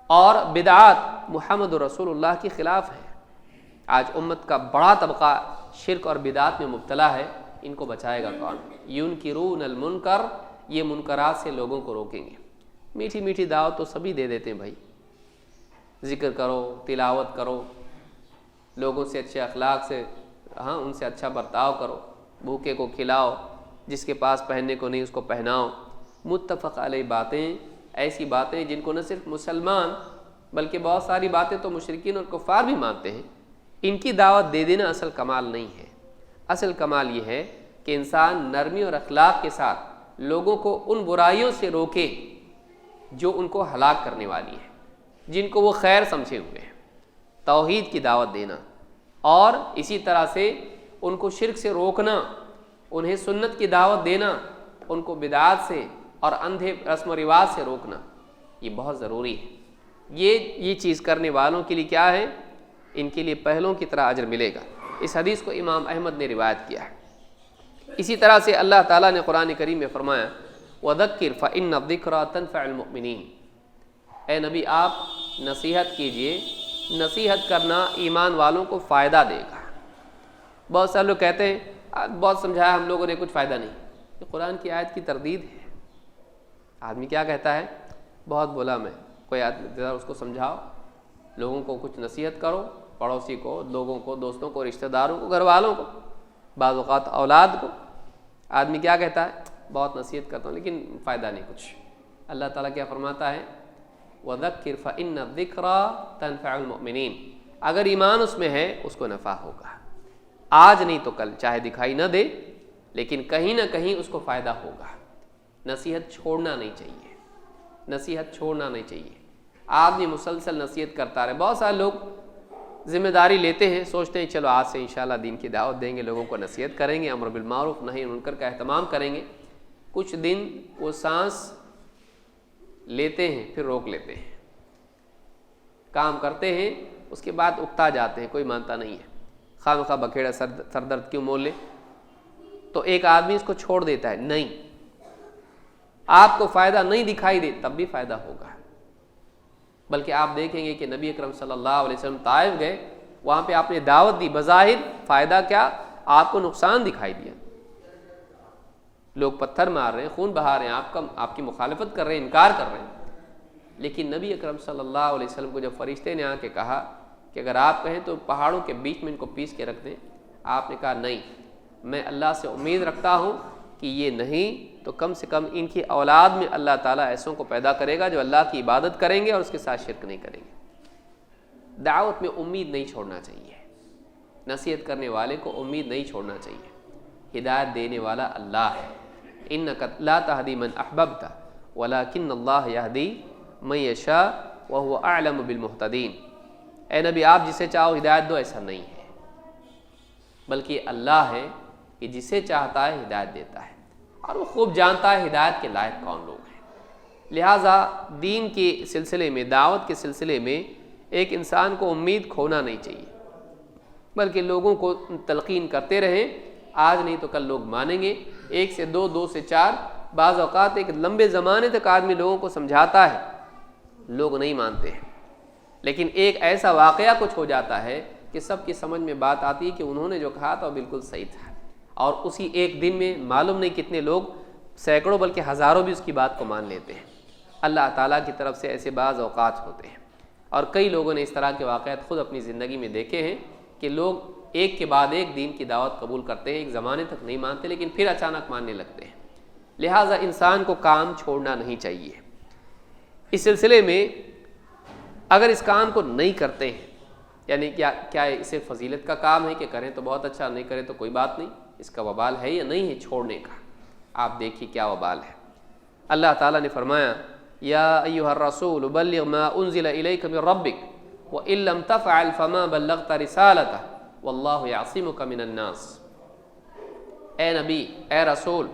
اور بدعات محمد رسول اللہ کے خلاف ہے۔ آج امت کا بڑا طبقہ شرک اور بدعات میں مبتلا ہے، ان کو بچائے گا کون؟ ینکرون المنکر، یہ منکرات سے لوگوں کو روکیں گے۔ میٹھی میٹھی دعوت تو سبھی دے دیتے ہیں بھائی، ذکر کرو، تلاوت کرو، لوگوں سے اچھے اخلاق سے، ان سے اچھا برتاؤ کرو، بھوکے کو کھلاؤ، جس کے پاس پہننے کو نہیں اس کو پہناؤ، متفق علیہ باتیں، ایسی باتیں جن کو نہ صرف مسلمان بلکہ بہت ساری باتیں تو مشرکین اور کفار بھی مانتے ہیں، ان کی دعوت دے دینا اصل کمال نہیں ہے۔ اصل کمال یہ ہے کہ انسان نرمی اور اخلاق کے ساتھ لوگوں کو ان برائیوں سے روکے جو ان کو ہلاک کرنے والی ہیں، جن کو وہ خیر سمجھے ہوئے ہیں، توحید کی دعوت دینا، اور اسی طرح سے ان کو شرک سے روکنا، انہیں سنت کی دعوت دینا، ان کو بدعات سے اور اندھے رسم و رواج سے روکنا، یہ بہت ضروری ہے۔ یہ چیز کرنے والوں کے لیے کیا ہے؟ ان کے لیے پہلوں کی طرح اجر ملے گا۔ اس حدیث کو امام احمد نے روایت کیا ہے۔ اسی طرح سے اللہ تعالیٰ نے قرآن کریم میں فرمایا وَذَكِّرْ فَإِنَّ الذِّكْرَىٰ تَنفَعُ الْمُؤْمِنِينَ، اے نبی آپ نصیحت کیجئے، نصیحت کرنا ایمان والوں کو فائدہ دے گا۔ بہت سارے لوگ کہتے ہیں بہت سمجھایا ہم لوگوں نے، کچھ فائدہ نہیں۔ یہ قرآن کی آیت کی تردید ہے۔ آدمی کیا کہتا ہے؟ بہت بولا میں، کوئی آدمی ذرا اس کو سمجھاؤ، لوگوں کو کچھ نصیحت کرو، پڑوسی کو، لوگوں کو، دوستوں کو، رشتہ داروں کو، گھر والوں کو، بعض اوقات اولاد کو۔ آدمی کیا کہتا ہے؟ بہت نصیحت کرتا ہوں لیکن فائدہ نہیں کچھ۔ اللہ تعالیٰ کیا فرماتا ہے؟ وَذَكِّرْ فَإِنَّ الذِّكْرَىٰ تَنفَعُ الْمُؤْمِنِينَ، اگر ایمان اس میں ہے اس کو نفع ہوگا، آج نہیں تو کل، چاہے دکھائی نہ دے لیکن کہیں نہ کہیں اس کو فائدہ ہوگا۔ نصیحت چھوڑنا نہیں چاہیے، نصیحت چھوڑنا نہیں چاہیے۔ آدمی مسلسل نصیحت کرتا رہے۔ بہت سارے لوگ ذمہ داری لیتے ہیں، سوچتے ہیں چلو آج سے انشاءاللہ دین کی دعوت دیں گے، لوگوں کو نصیحت کریں گے، امر بالمعروف نہی عن المنکر کا اہتمام کریں گے۔ کچھ دن وہ سانس لیتے ہیں پھر روک لیتے ہیں، کام کرتے ہیں اس کے بعد اکتا جاتے ہیں، کوئی مانتا نہیں ہے۔ خواہ مخواہ بکھیڑا سر درد کیوں مول لے، تو ایک آدمی اس کو چھوڑ دیتا ہے، نہیں، آپ کو فائدہ نہیں دکھائی دے تب بھی فائدہ ہوگا۔ بلکہ آپ دیکھیں گے کہ نبی اکرم صلی اللہ علیہ وسلم طائف گئے، وہاں پہ آپ نے دعوت دی، بظاہر فائدہ کیا، آپ کو نقصان دکھائی دیا، لوگ پتھر مار رہے ہیں، خون بہا رہے ہیں، آپ کی مخالفت کر رہے ہیں، انکار کر رہے ہیں۔ لیکن نبی اکرم صلی اللہ علیہ وسلم کو جب فرشتے نے آ کے کہا کہ اگر آپ کہیں تو پہاڑوں کے بیچ میں ان کو پیس کے رکھ دیں، آپ نے کہا نہیں، میں اللہ سے امید رکھتا ہوں کہ یہ نہیں تو کم سے کم ان کی اولاد میں اللہ تعالیٰ ایسوں کو پیدا کرے گا جو اللہ کی عبادت کریں گے اور اس کے ساتھ شرک نہیں کریں گے۔ دعوت میں امید نہیں چھوڑنا چاہیے، نصیحت کرنے والے کو امید نہیں چھوڑنا چاہیے، ہدایت دینے والا اللہ ہے۔ انک لا تہدی من احببت ولکن اللہ یہدی من یشاء وہو اعلم بالمہتدین۔ اے نبی، آپ جسے چاہو ہدایت دو، ایسا نہیں ہے، بلکہ اللہ ہے کہ جسے چاہتا ہے ہدایت دیتا ہے، اور وہ خوب جانتا ہے ہدایت کے لائق کون لوگ ہیں۔ لہٰذا دین کے سلسلے میں، دعوت کے سلسلے میں ایک انسان کو امید کھونا نہیں چاہیے، بلکہ لوگوں کو تلقین کرتے رہیں، آج نہیں تو کل لوگ مانیں گے، 1 سے 2، 2 سے 4، بعض اوقات ایک لمبے زمانے تک آدمی لوگوں کو سمجھاتا ہے، لوگ نہیں مانتے ہیں، لیکن ایک ایسا واقعہ کچھ ہو جاتا ہے کہ سب کی سمجھ میں بات آتی ہے کہ انہوں نے جو کہا تھا وہ بالکل صحیح تھا، اور اسی ایک دن میں معلوم نہیں کتنے لوگ، سینکڑوں بلکہ ہزاروں بھی اس کی بات کو مان لیتے ہیں۔ اللہ تعالیٰ کی طرف سے ایسے بعض اوقات ہوتے ہیں، اور کئی لوگوں نے اس طرح کے واقعات خود اپنی زندگی میں دیکھے ہیں کہ لوگ ایک کے بعد ایک دین کی دعوت قبول کرتے ہیں، ایک زمانے تک نہیں مانتے لیکن پھر اچانک ماننے لگتے ہیں۔ لہٰذا انسان کو کام چھوڑنا نہیں چاہیے۔ اس سلسلے میں اگر اس کام کو نہیں کرتے ہیں، یعنی کیا اسے فضیلت کا کام ہے کہ کریں تو بہت اچھا، نہیں کریں تو کوئی بات نہیں، اس کا وبال ہے یا نہیں ہے چھوڑنے کا؟ آپ دیکھیے کیا وبال ہے۔ اللہ تعالیٰ نے فرمایا یا ایھا الرسول بلغ ما انزل الیک من ربک وان لم تفعل فما بلغت رسالتہ واللہ یعصمک من الناس۔ اے نبی، اے رسول،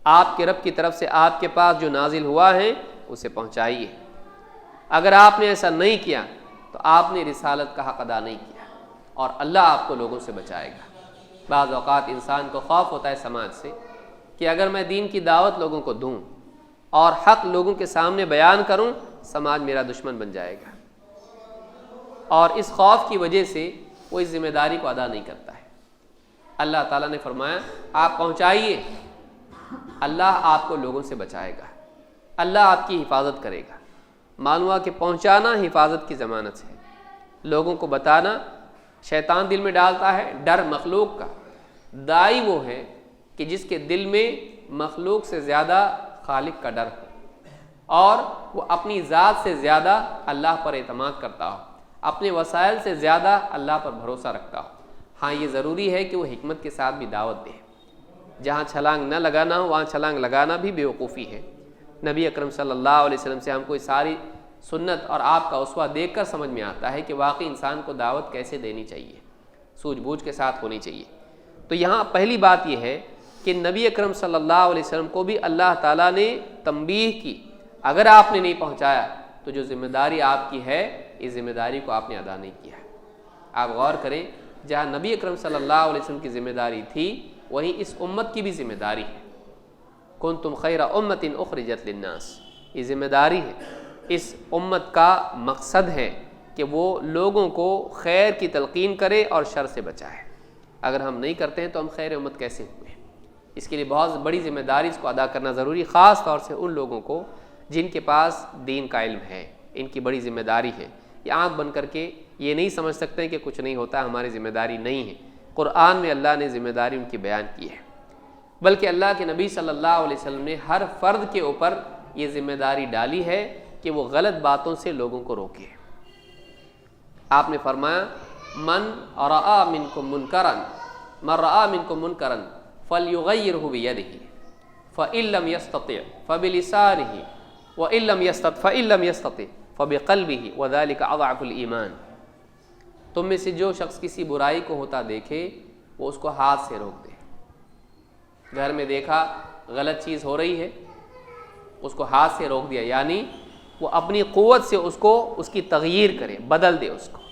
آپ کے رب کی طرف سے آپ کے پاس جو نازل ہوا ہے اسے پہنچائیے۔ اگر آپ نے ایسا نہیں کیا تو آپ نے رسالت کا حق ادا نہیں کیا، اور اللہ آپ کو لوگوں سے بچائے گا۔ بعض اوقات انسان کو خوف ہوتا ہے سماج سے کہ اگر میں دین کی دعوت لوگوں کو دوں اور حق لوگوں کے سامنے بیان کروں، سماج میرا دشمن بن جائے گا، اور اس خوف کی وجہ سے وہ اس ذمہ داری کو ادا نہیں کرتا ہے۔ اللہ تعالیٰ نے فرمایا آپ پہنچائیے، اللہ آپ کو لوگوں سے بچائے گا، اللہ آپ کی حفاظت کرے گا۔ معلوم ہوا کہ پہنچانا حفاظت کی ضمانت ہے، لوگوں کو بتانا شیطان دل میں ڈالتا ہے ڈر مخلوق کا، دائی وہ ہے کہ جس کے دل میں مخلوق سے زیادہ خالق کا ڈر ہو، اور وہ اپنی ذات سے زیادہ اللہ پر اعتماد کرتا ہو، اپنے وسائل سے زیادہ اللہ پر بھروسہ رکھتا ہو۔ ہاں یہ ضروری ہے کہ وہ حکمت کے ساتھ بھی دعوت دے، جہاں چھلانگ نہ لگانا ہو وہاں چھلانگ لگانا بھی بیوقوفی ہے۔ نبی اکرم صلی اللہ علیہ وسلم سے ہم کو ساری سنت اور آپ کا اسوہ دیکھ کر سمجھ میں آتا ہے کہ واقعی انسان کو دعوت کیسے دینی چاہیے، سوجھ بوجھ کے ساتھ ہونی چاہیے۔ تو یہاں پہلی بات یہ ہے کہ نبی اکرم صلی اللہ علیہ وسلم کو بھی اللہ تعالیٰ نے تنبیہ کی، اگر آپ نے نہیں پہنچایا تو جو ذمہ داری آپ کی ہے اس ذمہ داری کو آپ نے ادا نہیں کیا۔ آپ غور کریں، جہاں نبی اکرم صلی اللہ علیہ وسلم کی ذمہ داری تھی وہیں اس امت کی بھی ذمہ داری ہے۔ کنتم خیر امۃ اخرجت للناس، یہ ذمہ داری ہے، اس امت کا مقصد ہے کہ وہ لوگوں کو خیر کی تلقین کرے اور شر سے بچائے۔ اگر ہم نہیں کرتے ہیں تو ہم خیر امت کیسے ہوئے؟ اس کے لیے بہت بڑی ذمہ داری اس کو ادا کرنا ضروری، خاص طور سے ان لوگوں کو جن کے پاس دین کا علم ہے، ان کی بڑی ذمہ داری ہے۔ یہ آنکھ بن کر کے یہ نہیں سمجھ سکتے کہ کچھ نہیں ہوتا، ہماری ذمہ داری نہیں ہے۔ قرآن میں اللہ نے ذمہ داری ان کی بیان کی ہے، بلکہ اللہ کے نبی صلی اللہ علیہ وسلم نے ہر فرد کے اوپر یہ ذمہ داری ڈالی ہے کہ وہ غلط باتوں سے لوگوں کو روکے۔ آپ نے فرمایا من رأى منکم منکرا فلیغیرہ بیدہ فإن لم یستطع فبلسانہ فإن لم یستطع فبقلبہ وذلک اضعف الایمان۔ تم میں سے جو شخص کسی برائی کو ہوتا دیکھے وہ اس کو ہاتھ سے روک دے۔ گھر میں دیکھا غلط چیز ہو رہی ہے، اس کو ہاتھ سے روک دیا، یعنی وہ اپنی قوت سے اس کی تغییر کرے، بدل دے اس کو،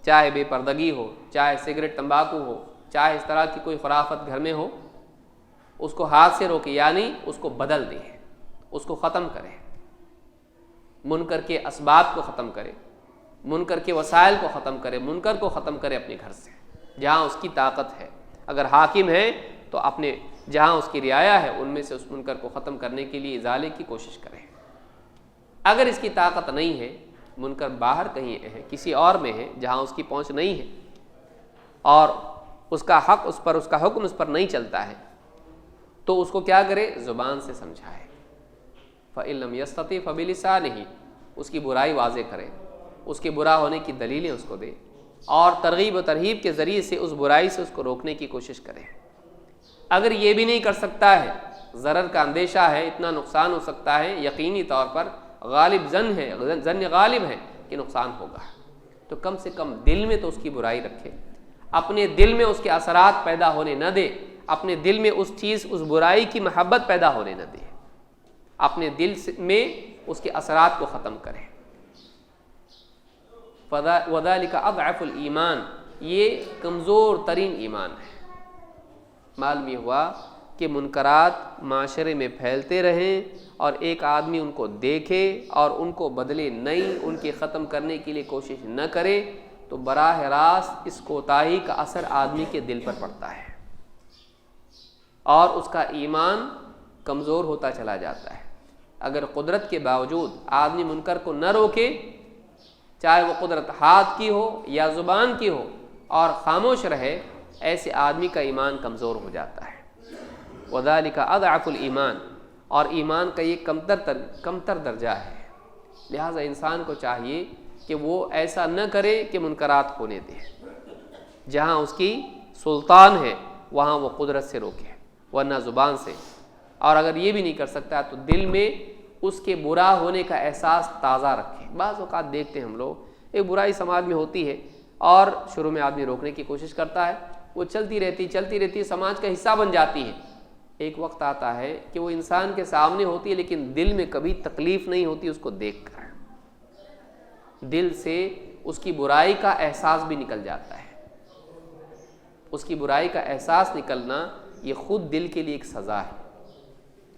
چاہے بے پردگی ہو، چاہے سگریٹ تمباکو ہو، چاہے اس طرح کی کوئی خرافت گھر میں ہو، اس کو ہاتھ سے روکے، یعنی اس کو بدل دے، اس کو ختم کرے، منکر کے اسباب کو ختم کرے، منکر کے وسائل کو ختم کرے، منکر کو ختم کرے اپنے گھر سے جہاں اس کی طاقت ہے۔ اگر حاکم ہے تو اپنے جہاں اس کی رعایا ہے ان میں سے اس منکر کو ختم کرنے کے لیے ازالے کی کوشش کرے۔ اگر اس کی طاقت نہیں ہے، منکر باہر کہیں ہے، کسی اور میں ہے جہاں اس کی پہنچ نہیں ہے اور اس کا حق اس پر، اس کا حکم اس پر نہیں چلتا ہے، تو اس کو کیا کرے؟ زبان سے سمجھائے۔ فَإِن لَّمْ يَسْتَطِعْ فَبِلِسَانِهِ، اس کی برائی واضح کرے، اس کے برا ہونے کی دلیلیں اس کو دے، اور ترغیب و ترہیب کے ذریعے سے اس برائی سے اس کو روکنے کی کوشش کرے۔ اگر یہ بھی نہیں کر سکتا ہے، ضرر کا اندیشہ ہے، اتنا نقصان ہو سکتا ہے، یقینی طور پر غالب ظن ہے، ظن غالب ہے کہ نقصان ہوگا، تو کم سے کم دل میں تو اس کی برائی رکھے، اپنے دل میں اس کے اثرات پیدا ہونے نہ دے، اپنے دل میں اس چیز، اس برائی کی محبت پیدا ہونے نہ دے، اپنے دل میں اس کے اثرات کو ختم کرے۔ وَذَلِكَ أَضْعَفُ الْإِيمَانِ، یہ کمزور ترین ایمان ہے۔ معلوم یہ ہوا کہ منکرات معاشرے میں پھیلتے رہیں اور ایک آدمی ان کو دیکھے اور ان کو بدلے نہیں، ان کے ختم کرنے کے لیے کوشش نہ کرے، تو براہ راست اس کوتاہی کا اثر آدمی کے دل پر پڑتا ہے اور اس کا ایمان کمزور ہوتا چلا جاتا ہے۔ اگر قدرت کے باوجود آدمی منکر کو نہ روکے، چاہے وہ قدرت ہاتھ کی ہو یا زبان کی ہو، اور خاموش رہے، ایسے آدمی کا ایمان کمزور ہو جاتا ہے۔ وَذَلِكَ أَضْعَفُ الْإِيمَانِ، اور ایمان کا یہ کمتر درجہ ہے۔ لہٰذا انسان کو چاہیے کہ وہ ایسا نہ کرے کہ منکرات ہونے دے، جہاں اس کی سلطان ہے وہاں وہ قدرت سے روکے، ورنہ زبان سے۔ اور اگر یہ بھی نہیں کر سکتا تو دل میں اس کے برا ہونے کا احساس تازہ رکھے۔ بعض اوقات دیکھتے ہیں ہم لوگ، ایک برائی سماج میں ہوتی ہے اور شروع میں آدمی روکنے کی کوشش کرتا ہے، وہ چلتی رہتی سماج کا حصہ بن جاتی ہے۔ ایک وقت آتا ہے کہ وہ انسان کے سامنے ہوتی ہے لیکن دل میں کبھی تکلیف نہیں ہوتی اس کو دیکھ کر، دل سے اس کی برائی کا احساس بھی نکل جاتا ہے۔ اس کی برائی کا احساس نکلنا یہ خود دل کے لیے ایک سزا ہے،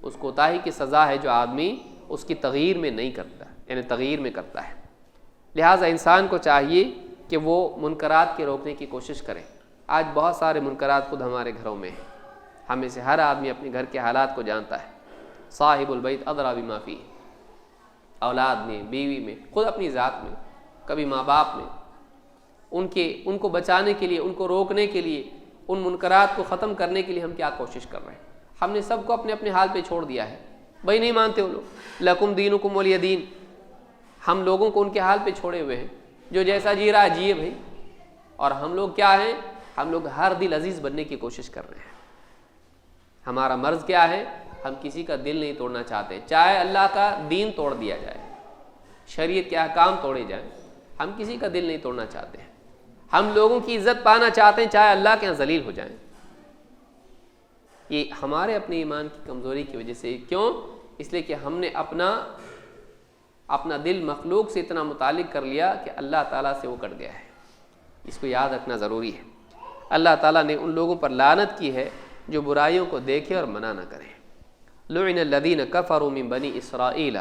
اس کوتاہی کی سزا ہے جو آدمی اس کی تغییر میں نہیں کرتا، یعنی تغییر میں کرتا ہے۔ لہٰذا انسان کو چاہیے کہ وہ منکرات کے روکنے کی کوشش کرے۔ آج بہت سارے منکرات خود ہمارے گھروں میں ہیں، ہم میں سے ہر آدمی اپنے گھر کے حالات کو جانتا ہے۔ صاحب البیت ادری بما فیہ، اولاد میں، بیوی میں، خود اپنی ذات میں، کبھی ماں باپ میں، ان کو بچانے کے لیے، ان کو روکنے کے لیے، ان منکرات کو ختم کرنے کے لیے ہم کیا کوشش کر رہے ہیں؟ ہم نے سب کو اپنے اپنے حال پہ چھوڑ دیا ہے، بھائی نہیں مانتے وہ لوگ، لکم دینکم ولی دین، ہم لوگوں کو ان کے حال پہ چھوڑے ہوئے ہیں، جو جیسا جی رہا ہے جیے بھائی۔ اور ہم لوگ کیا ہیں؟ ہم لوگ ہر دل عزیز بننے کی کوشش کر رہے ہیں۔ ہمارا مرض کیا ہے؟ ہم کسی کا دل نہیں توڑنا چاہتے، چاہے اللہ کا دین توڑ دیا جائے، شریعت کے احکام توڑے جائیں، ہم کسی کا دل نہیں توڑنا چاہتے ہیں۔ ہم لوگوں کی عزت پانا چاہتے ہیں چاہے اللہ کے یہاں ذلیل ہو جائیں۔ یہ ہمارے اپنے ایمان کی کمزوری کی وجہ سے۔ کیوں؟ اس لیے کہ ہم نے اپنا دل مخلوق سے اتنا متعلق کر لیا کہ اللہ تعالیٰ سے وہ کٹ گیا ہے۔ اس کو یاد رکھنا ضروری ہے۔ اللہ تعالیٰ نے ان لوگوں پر لعنت کی ہے جو برائیوں کو دیکھے اور منع نہ کریں۔ لعن الذین کفروا من بنی اسرائیل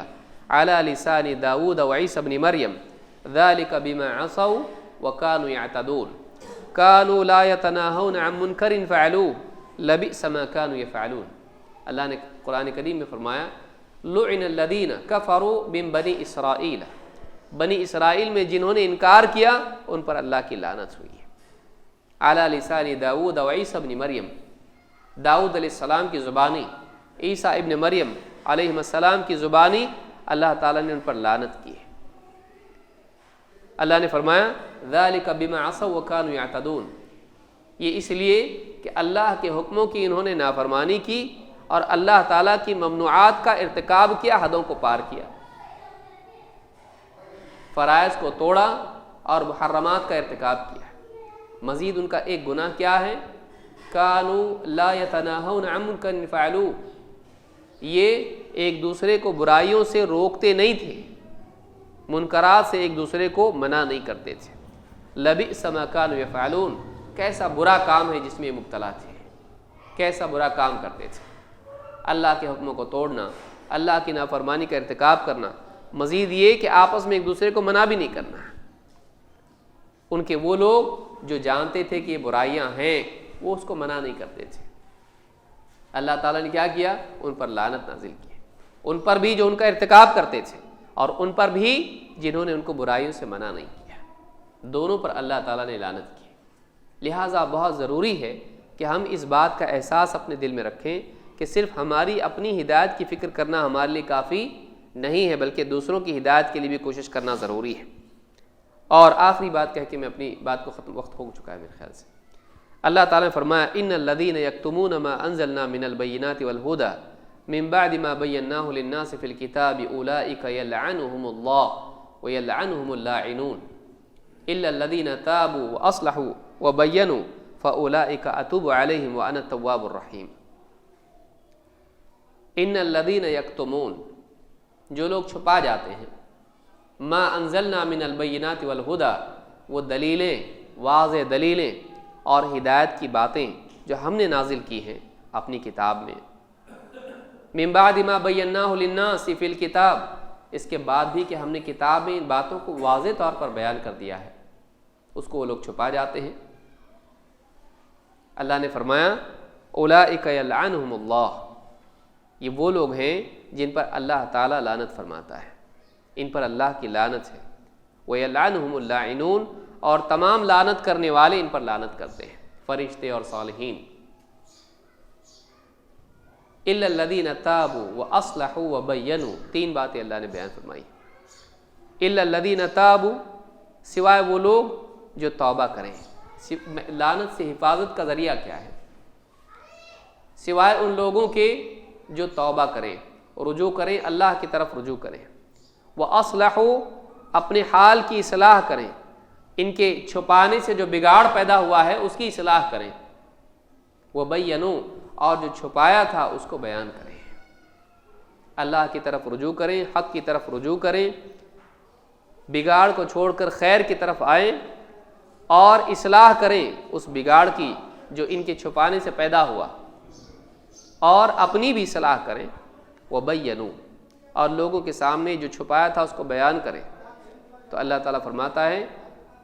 علی لسان داود وعیسی ابن مریم ذلک بما عصوا وکانوا یعتدون کانوا لا یتناہون عن منکر فعلوہ لبئس ما کانوا یفعلون۔ اللہ نے قرآن کریم میں فرمایا لعن الذین کفروا من بنی اسرائیل، بنی اسرائیل میں جنہوں نے انکار کیا ان پر اللہ کی لعنت ہوئی ہے۔ علی لسان داود وعیسی ابن مریم، داؤد علیہ السلام کی زبانی، عیسیٰ ابن مریم علیہ السلام کی زبانی اللہ تعالیٰ نے ان پر لعنت کی ہے۔ اللہ نے فرمایا ذالک بما عصوا وکانوا یعتدون، یہ اس لیے کہ اللہ کے حکموں کی انہوں نے نافرمانی کی اور اللہ تعالیٰ کی ممنوعات کا ارتکاب کیا، حدوں کو پار کیا، فرائض کو توڑا اور محرمات کا ارتکاب کیا۔ مزید ان کا ایک گناہ کیا ہے؟ کانوا لا یتناہون عن منکر فعلوہ، یہ ایک دوسرے کو برائیوں سے روکتے نہیں تھے، منکرات سے ایک دوسرے کو منع نہیں کرتے تھے۔ لبئس ما کانوا یفعلون، کیسا برا کام ہے جس میں یہ مبتلا تھے، کیسا برا کام کرتے تھے، اللہ کے حکموں کو توڑنا، اللہ کی نافرمانی کا ارتکاب کرنا، مزید یہ کہ آپس میں ایک دوسرے کو منع بھی نہیں کرنا۔ ان کے وہ لوگ جو جانتے تھے کہ یہ برائیاں ہیں وہ اس کو منع نہیں کرتے تھے۔ اللہ تعالیٰ نے کیا کیا؟ ان پر لعنت نازل کی، ان پر بھی جو ان کا ارتکاب کرتے تھے اور ان پر بھی جنہوں نے ان کو برائیوں سے منع نہیں کیا، دونوں پر اللہ تعالیٰ نے لعنت کی۔ لہٰذا بہت ضروری ہے کہ ہم اس بات کا احساس اپنے دل میں رکھیں کہ صرف ہماری اپنی ہدایت کی فکر کرنا ہمارے لیے کافی نہیں ہے، بلکہ دوسروں کی ہدایت کے لیے بھی کوشش کرنا ضروری ہے۔ اور آخری بات کہہ کے میں اپنی بات کو ختم، وقت ہو چکا ہے میرے خیال سے۔ اللہ تعالیٰ نے فرمایا ان الذین یکتمون ما انزلنا من البینات والہدی من بعد ما بیناہ للناس فی الکتاب اولئک یلعنهم اللہ ویلعنهم اللاعنون الا الذین تابوا واصلحوا وبینوا فاولئک اتوب علیہم وانا التواب الرحیم۔ ان الذین یکتمون، جو لوگ چھپا جاتے ہیں، ما انزلنا من البینات والہدی، وہ دلیلیں، واضح دلیلیں اور ہدایت کی باتیں جو ہم نے نازل کی ہیں اپنی کتاب میں، من بعد ما بیناہ للناس فی الکتاب، اس کے بعد بھی کہ ہم نے کتاب میں ان باتوں کو واضح طور پر بیان کر دیا ہے، اس کو وہ لوگ چھپا جاتے ہیں۔ اللہ نے فرمایا اولئک یلعنہم اللہ، یہ وہ لوگ ہیں جن پر اللہ تعالیٰ لعنت فرماتا ہے، ان پر اللہ کی لعنت ہے۔ وَيَلْعَنُهُمُ اللاعنون، اور تمام لعنت کرنے والے ان پر لعنت کرتے ہیں، فرشتے اور صالحین۔ إِلَّا الَّذِينَ تَابُوا وَأَصْلَحُوا وَبَيَّنُوا، تین باتیں اللہ نے بیان فرمائی۔ إِلَّا الَّذِينَ تَابُوا، سوائے وہ لوگ جو توبہ کریں۔ لعنت سے حفاظت کا ذریعہ کیا ہے؟ سوائے ان لوگوں کے جو توبہ کریں، رجوع کریں، اللہ کی طرف رجوع کریں۔ وَأَصْلَحُوا، اپنے حال کی اصلاح کریں، ان کے چھپانے سے جو بگاڑ پیدا ہوا ہے اس کی اصلاح کریں۔ وَبَيَّنُوا، اور جو چھپایا تھا اس کو بیان کریں، اللہ کی طرف رجوع کریں، حق کی طرف رجوع کریں، بگاڑ کو چھوڑ کر خیر کی طرف آئیں اور اصلاح کریں اس بگاڑ کی جو ان کے چھپانے سے پیدا ہوا، اور اپنی بھی اصلاح کریں۔ وَبَيَّنُوا، اور لوگوں کے سامنے جو چھپایا تھا اس کو بیان کریں۔ تو اللہ تعالیٰ فرماتا ہے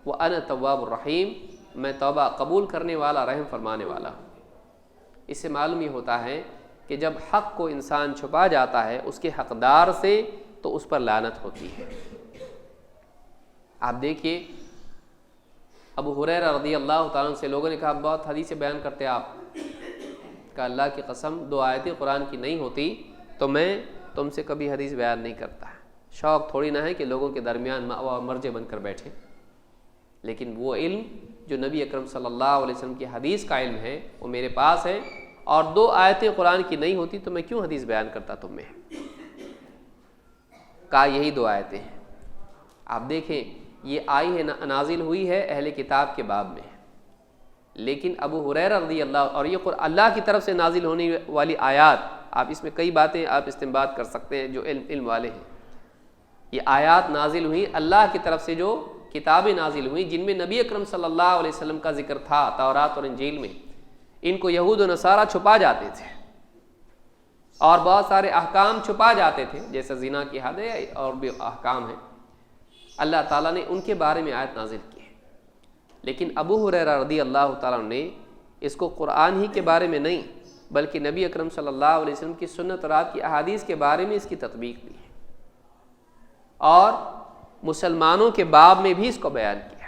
وَأَنَا التَّوَّابُ الرَّحِيمُ، میں توبہ قبول کرنے والا، رحم فرمانے والا ہوں۔ اس سے معلوم یہ ہوتا ہے کہ جب حق کو انسان چھپا جاتا ہے اس کے حقدار سے تو اس پر لعنت ہوتی ہے۔ آپ دیکھیے ابو ہریرہ رضی اللہ تعالیٰ عنہ سے لوگوں نے کہا بہت حدیثیں بیان کرتے آپ، کہ اللہ کی قسم 2 آیتیں قرآن کی نہیں ہوتی تو میں تم سے کبھی حدیث بیان نہیں کرتا۔ شوق تھوڑی نہ ہے کہ لوگوں کے درمیان مأویٰ مرجع بن کر بیٹھے، لیکن وہ علم جو نبی اکرم صلی اللہ علیہ وسلم کی حدیث کا علم ہے وہ میرے پاس ہے، اور 2 آیتیں قرآن کی نہیں ہوتی تو میں کیوں حدیث بیان کرتا تم میں؟ کہا یہی 2 آیتیں ہیں۔ آپ دیکھیں یہ آئی ہے، نازل ہوئی ہے اہل کتاب کے باب میں، لیکن ابو ہریرہ رضی اللہ، اور یہ اللہ کی طرف سے نازل ہونے والی آیات، آپ اس میں کئی باتیں آپ استنباط کر سکتے ہیں جو علم والے ہیں۔ یہ آیات نازل ہوئی اللہ کی طرف سے، جو کتابیں نازل ہوئیں جن میں نبی اکرم صلی اللہ علیہ وسلم کا ذکر تھا تورات اور انجیل میں، ان کو یہود و نصارہ چھپا جاتے تھے اور بہت سارے احکام چھپا جاتے تھے، جیسے زنا کی حد ہے اور بھی احکام ہیں۔ اللہ تعالیٰ نے ان کے بارے میں آیت نازل کی ہے، لیکن ابو ہریرہ رضی اللہ تعالیٰ نے اس کو قرآن ہی کے بارے میں نہیں بلکہ نبی اکرم صلی اللہ علیہ وسلم کی سنت اور آپ کی احادیث کے بارے میں اس کی تطبیق دی ہے، اور مسلمانوں کے باب میں بھی اس کو بیان کیا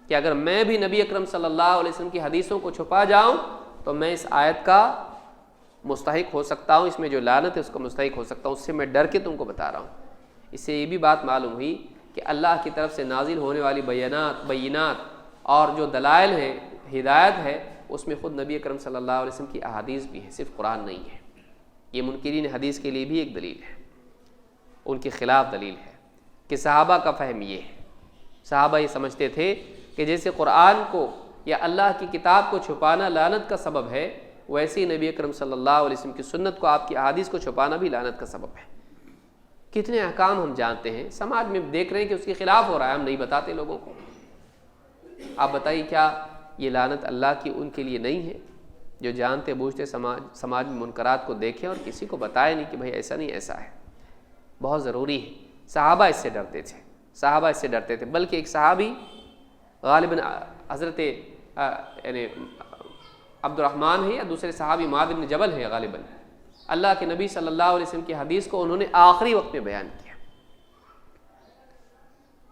کہ اگر میں بھی نبی اکرم صلی اللہ علیہ وسلم کی حدیثوں کو چھپا جاؤں تو میں اس آیت کا مستحق ہو سکتا ہوں، اس میں جو لعنت ہے اس کو مستحق ہو سکتا ہوں، اس سے میں ڈر کے تم کو بتا رہا ہوں۔ اس سے یہ بھی بات معلوم ہوئی کہ اللہ کی طرف سے نازل ہونے والی بینات اور جو دلائل ہیں، ہدایت ہے، اس میں خود نبی اکرم صلی اللہ علیہ وسلم کی احادیث بھی ہے، صرف قرآن نہیں ہے۔ یہ منکرین حدیث کے لیے بھی ایک دلیل ہے، ان کے خلاف دلیل ہے کہ صحابہ کا فہم یہ ہے، صحابہ یہ سمجھتے تھے کہ جیسے قرآن کو یا اللہ کی کتاب کو چھپانا لعنت کا سبب ہے، ویسے ہی نبی اکرم صلی اللہ علیہ وسلم کی سنت کو، آپ کی احادیث کو چھپانا بھی لعنت کا سبب ہے۔ کتنے احکام ہم جانتے ہیں، سماج میں دیکھ رہے ہیں کہ اس کے خلاف ہو رہا ہے، ہم نہیں بتاتے لوگوں کو۔ آپ بتائیے کیا یہ لعنت اللہ کی ان کے لیے نہیں ہے جو جانتے بوجھتے سماج میں منکرات کو دیکھیں اور کسی کو بتائے نہیں کہ بھائی ایسا نہیں ایسا ہے. بہت ضروری ہے. صحابہ اس سے ڈرتے تھے. بلکہ ایک صحابی غالباً حضرت یعنی عبد الرحمن ہے یا دوسرے صحابی معاذ بن جبل ہے غالباً, اللہ کے نبی صلی اللہ علیہ وسلم کی حدیث کو انہوں نے آخری وقت میں بیان کیا.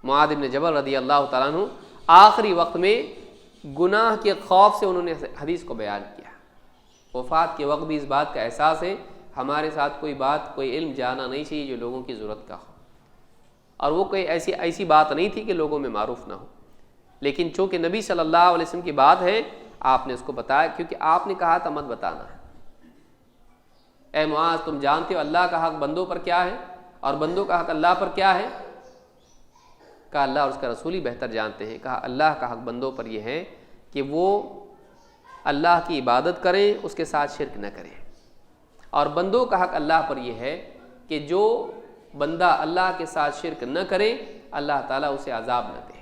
معاذ بن جبل رضی اللہ تعالیٰ عنہ آخری وقت میں گناہ کے خوف سے انہوں نے حدیث کو بیان کیا. وفات کے وقت بھی اس بات کا احساس ہے ہمارے ساتھ کوئی علم جانا نہیں چاہیے جو لوگوں کی ضرورت کا ہو, اور وہ کوئی ایسی بات نہیں تھی کہ لوگوں میں معروف نہ ہو, لیکن چونکہ نبی صلی اللہ علیہ وسلم کی بات ہے آپ نے اس کو بتایا, کیونکہ آپ نے کہا تھا مت بتانا ہے. اے معاذ تم جانتے ہو اللہ کا حق بندوں پر کیا ہے اور بندوں کا حق اللہ پر کیا ہے؟ کہا اللہ اور اس کا رسول ہی بہتر جانتے ہیں. کہا اللہ کا حق بندوں پر یہ ہے کہ وہ اللہ کی عبادت کریں, اس کے ساتھ شرک نہ کریں, اور بندوں کا حق اللہ پر یہ ہے کہ جو بندہ اللہ کے ساتھ شرک نہ کرے اللہ تعالیٰ اسے عذاب نہ دے,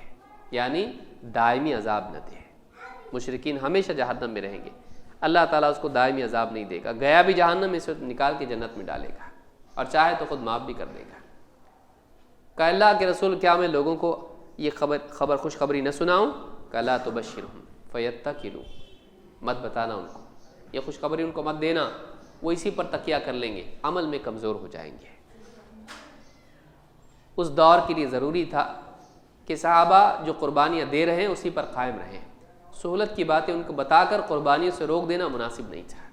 یعنی دائمی عذاب نہ دے. مشرکین ہمیشہ جہنم میں رہیں گے, اللہ تعالیٰ اس کو دائمی عذاب نہیں دے گا, گیا بھی جہنم میں سے نکال کے جنت میں ڈالے گا, اور چاہے تو خود معاف بھی کر دے گا. کہ اللہ کے رسول کیا میں لوگوں کو یہ خبر خوشخبری نہ سناؤں؟ کہ لا تبشرہم فیتکلوا, مت بتانا ان کو, یہ خوشخبری ان کو مت دینا, وہ اسی پر تکیہ کر لیں گے, عمل میں کمزور ہو جائیں گے. اس دور کے لیے ضروری تھا کہ صحابہ جو قربانیاں دے رہے ہیں اسی پر قائم رہیں. سہولت کی باتیں ان کو بتا کر قربانیوں سے روک دینا مناسب نہیں تھا.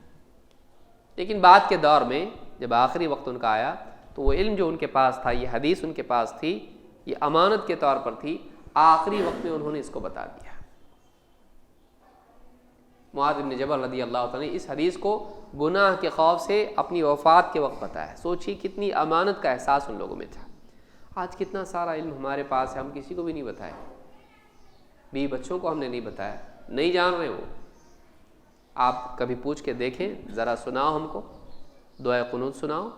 لیکن بعد کے دور میں جب آخری وقت ان کا آیا تو وہ علم جو ان کے پاس تھا, یہ حدیث ان کے پاس تھی, یہ امانت کے طور پر تھی, آخری وقت میں انہوں نے اس کو بتا دیا. معاذ بن جبل رضی اللہ تعالیٰ نے اس حدیث کو گناہ کے خوف سے اپنی وفات کے وقت بتایا. سوچیے کتنی امانت کا احساس ان لوگوں میں تھا. آج کتنا سارا علم ہمارے پاس ہے, ہم کسی کو بھی نہیں بتائے, بیوی بچوں کو ہم نے نہیں بتایا, نہیں جان رہے وہ. آپ کبھی پوچھ کے دیکھیں, ذرا سناؤ ہم کو, دعائے قنوت سناؤ,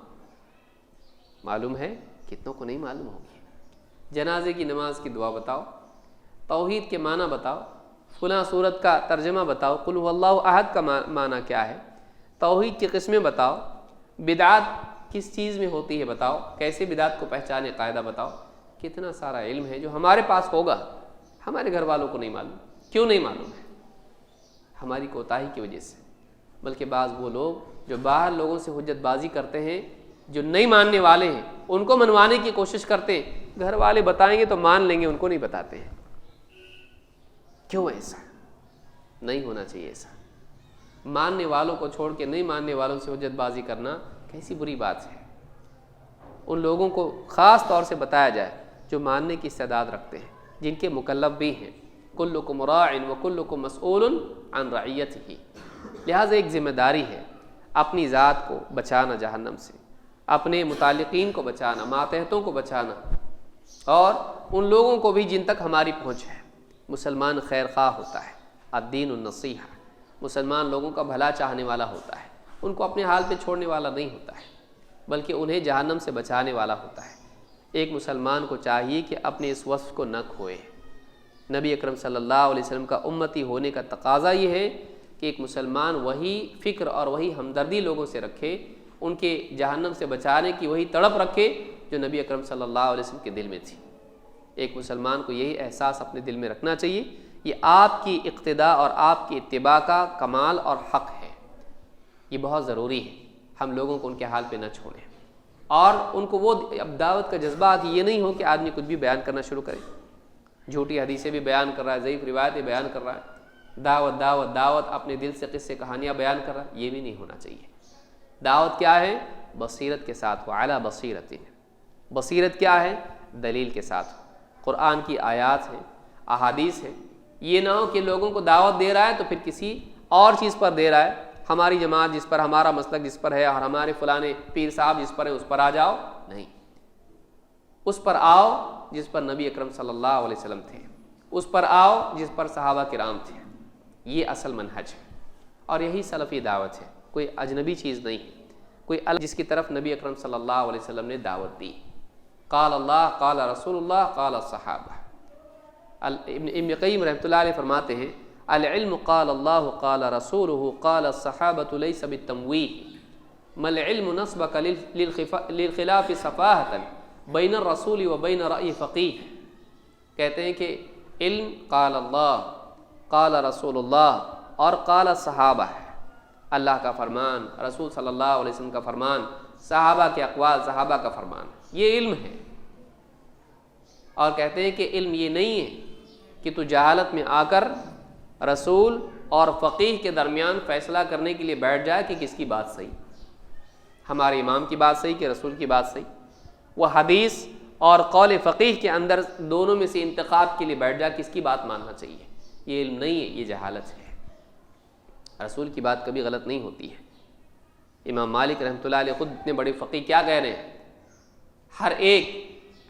معلوم ہے کتنوں کو نہیں معلوم ہوگی. جنازے کی نماز کی دعا بتاؤ, توحید کے معنی بتاؤ, فلاں سورت کا ترجمہ بتاؤ, قل هو اللہ احد کا معنی کیا ہے, توحید کی قسمیں بتاؤ, بدعات کس چیز میں ہوتی ہے بتاؤ, کیسے بدعات کو پہچانے قاعدہ بتاؤ. کتنا سارا علم ہے جو ہمارے پاس ہوگا, ہمارے گھر والوں کو نہیں معلوم. کیوں نہیں معلوم ہے؟ ہماری کوتاہی کی وجہ سے. بلکہ بعض وہ لوگ جو باہر لوگوں سے حجت بازی کرتے ہیں, جو نہیں ماننے والے ہیں, ان کو منوانے کی کوشش کرتے ہیں. گھر والے بتائیں گے تو مان لیں گے, ان کو نہیں بتاتے ہیں. کیوں ایسا؟ نہیں ہونا چاہیے ایسا. ماننے والوں کو چھوڑ کے نہیں ماننے والوں سے حجت بازی کرنا کیسی بری بات ہے. ان لوگوں کو خاص طور سے بتایا جائے جو ماننے کی استعداد رکھتے ہیں, جن کے مکلف بھی ہیں. کلکم راع وکلکم مسئول عن رعیتہ. لہٰذا ایک ذمہ داری ہے اپنی ذات کو بچانا جہنم سے, اپنے متعلقین کو بچانا, ماتحتوں کو بچانا, اور ان لوگوں کو بھی جن تک ہماری پہنچ ہے. مسلمان خیر خواہ ہوتا ہے, الدین النصیحہ, مسلمان لوگوں کا بھلا چاہنے والا ہوتا ہے, ان کو اپنے حال پہ چھوڑنے والا نہیں ہوتا ہے, بلکہ انہیں جہنم سے بچانے والا ہوتا ہے. ایک مسلمان کو چاہیے کہ اپنے اس وصف کو نہ کھوئے. نبی اکرم صلی اللہ علیہ وسلم کا امتی ہونے کا تقاضا یہ ہے کہ ایک مسلمان وہی فکر اور وہی ہمدردی لوگوں سے رکھے, ان کے جہنم سے بچانے کی وہی تڑپ رکھے جو نبی اکرم صلی اللہ علیہ وسلم کے دل میں تھی. ایک مسلمان کو یہی احساس اپنے دل میں رکھنا چاہیے. یہ آپ کی اقتداء اور آپ کی اتباع کا کمال اور حق ہے. یہ بہت ضروری ہے, ہم لوگوں کو ان کے حال پہ نہ چھوڑیں, اور ان کو وہ اب دعوت کا جذبہ کہ یہ نہیں ہو کہ آدمی کچھ بھی بیان کرنا شروع کرے, جھوٹی حدیثیں بھی بیان کر رہا ہے, ضعیف روایتیں بیان کر رہا ہے, دعوت دعوت دعوت, اپنے دل سے قصے کہانیاں بیان کر رہا ہے. یہ بھی نہیں ہونا چاہیے. دعوت کیا ہے؟ بصیرت کے ساتھ, وعلی بصیرت. بصیرت کیا ہے؟ دلیل کے ساتھ. قرآن کی آیات ہیں, احادیث ہیں. یہ نہ ہو کہ لوگوں کو دعوت دے رہا ہے تو پھر کسی اور چیز پر دے رہا ہے, ہماری جماعت جس پر, ہمارا مسلک جس پر ہے, اور ہمارے فلانے پیر صاحب جس پر ہیں اس پر آ جاؤ. نہیں, اس پر آؤ جس پر نبی اکرم صلی اللہ علیہ وسلم تھے, اس پر آؤ جس پر صحابہ کرام تھے. یہ اصل منہج ہے, اور یہی سلفی دعوت ہے. کوئی اجنبی چیز نہیں ہے, کوئی جس کی طرف نبی اکرم صلی اللہ علیہ وسلم نے دعوت دی. قال اللہ, قال رسول اللہ, قال الصحابہ. ابن قیم رحمۃ اللہ علیہ فرماتے ہیں العلم قال اللہ قال رسولہ قال الصحابۃ لیس بالتمویہ ما العلم نصبک للخلاف صفاہۃ بین الرسول و بین رأی فقیہ. کہتے ہیں کہ علم قال اللہ قال رسول اللہ اور قال صحابہ ہے، اللہ کا فرمان، رسول صلی اللہ علیہ وسلم کا فرمان، صحابہ کے اقوال، صحابہ کا فرمان، یہ علم ہے. اور کہتے ہیں کہ علم یہ نہیں ہے کہ تو جہالت میں آ کر رسول اور فقیہ کے درمیان فیصلہ کرنے کے لیے بیٹھ جائے کہ کس کی بات صحیح، ہمارے امام کی بات صحیح کہ رسول کی بات صحیح. وہ حدیث اور قول فقیہ کے اندر دونوں میں سے انتخاب کے لیے بیٹھ جائے کس کی بات ماننا چاہیے. یہ علم نہیں ہے، یہ جہالت ہے. رسول کی بات کبھی غلط نہیں ہوتی ہے. امام مالک رحمۃ اللہ علیہ خود اتنے بڑے فقیہ کیا کہہ رہے ہیں، ہر ایک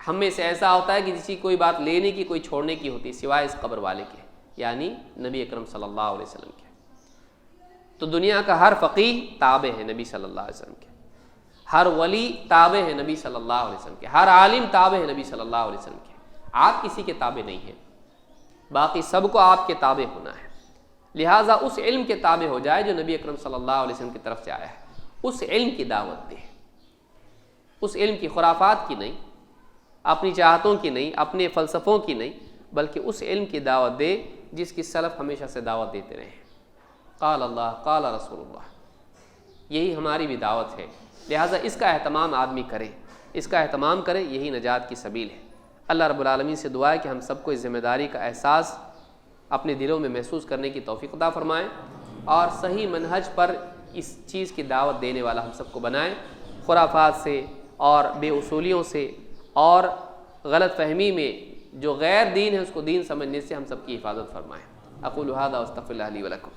ہم میں سے ایسا ہوتا ہے کہ کسی کوئی بات لینے کی کوئی چھوڑنے کی ہوتی ہے سوائے اس قبر والے کے، یعنی نبی اکرم صلی اللہ علیہ وسلم کے. تو دنیا کا ہر فقیہ تابع ہے نبی صلی اللہ علیہ وسلم کے، ہر ولی تابع ہے نبی صلی اللہ علیہ وسلم کے، ہر عالم تابع ہے نبی صلی اللہ علیہ وسلم کے. آپ کسی کے تابع نہیں ہیں، باقی سب کو آپ کے تابع ہونا ہے. لہٰذا اس علم کے تابع ہو جائے جو نبی اکرم صلی اللہ علیہ وسلم کی طرف سے آیا ہے، اس علم کی دعوت دے، اس علم کی خرافات کی نہیں، اپنی چاہتوں کی نہیں، اپنے فلسفوں کی نہیں، بلکہ اس علم کی دعوت دے جس کی سلف ہمیشہ سے دعوت دیتے رہے ہیں. قال اللہ قال رسول اللہ، یہی ہماری بھی دعوت ہے. لہٰذا اس کا اہتمام آدمی کرے، اس کا اہتمام کرے، یہی نجات کی سبیل ہے. اللہ رب العالمین سے دعا ہے کہ ہم سب کو اس ذمہ داری کا احساس اپنے دلوں میں محسوس کرنے کی توفیق عطا فرمائیں اور صحیح منہج پر اس چیز کی دعوت دینے والا ہم سب کو بنائیں. خرافات سے اور بے اصولیوں سے اور غلط فہمی میں جو غیر دین ہے اس کو دین سمجھنے سے ہم سب کی حفاظت فرمائیں. اقول ھذا واستغفر اللہ لی ولکم.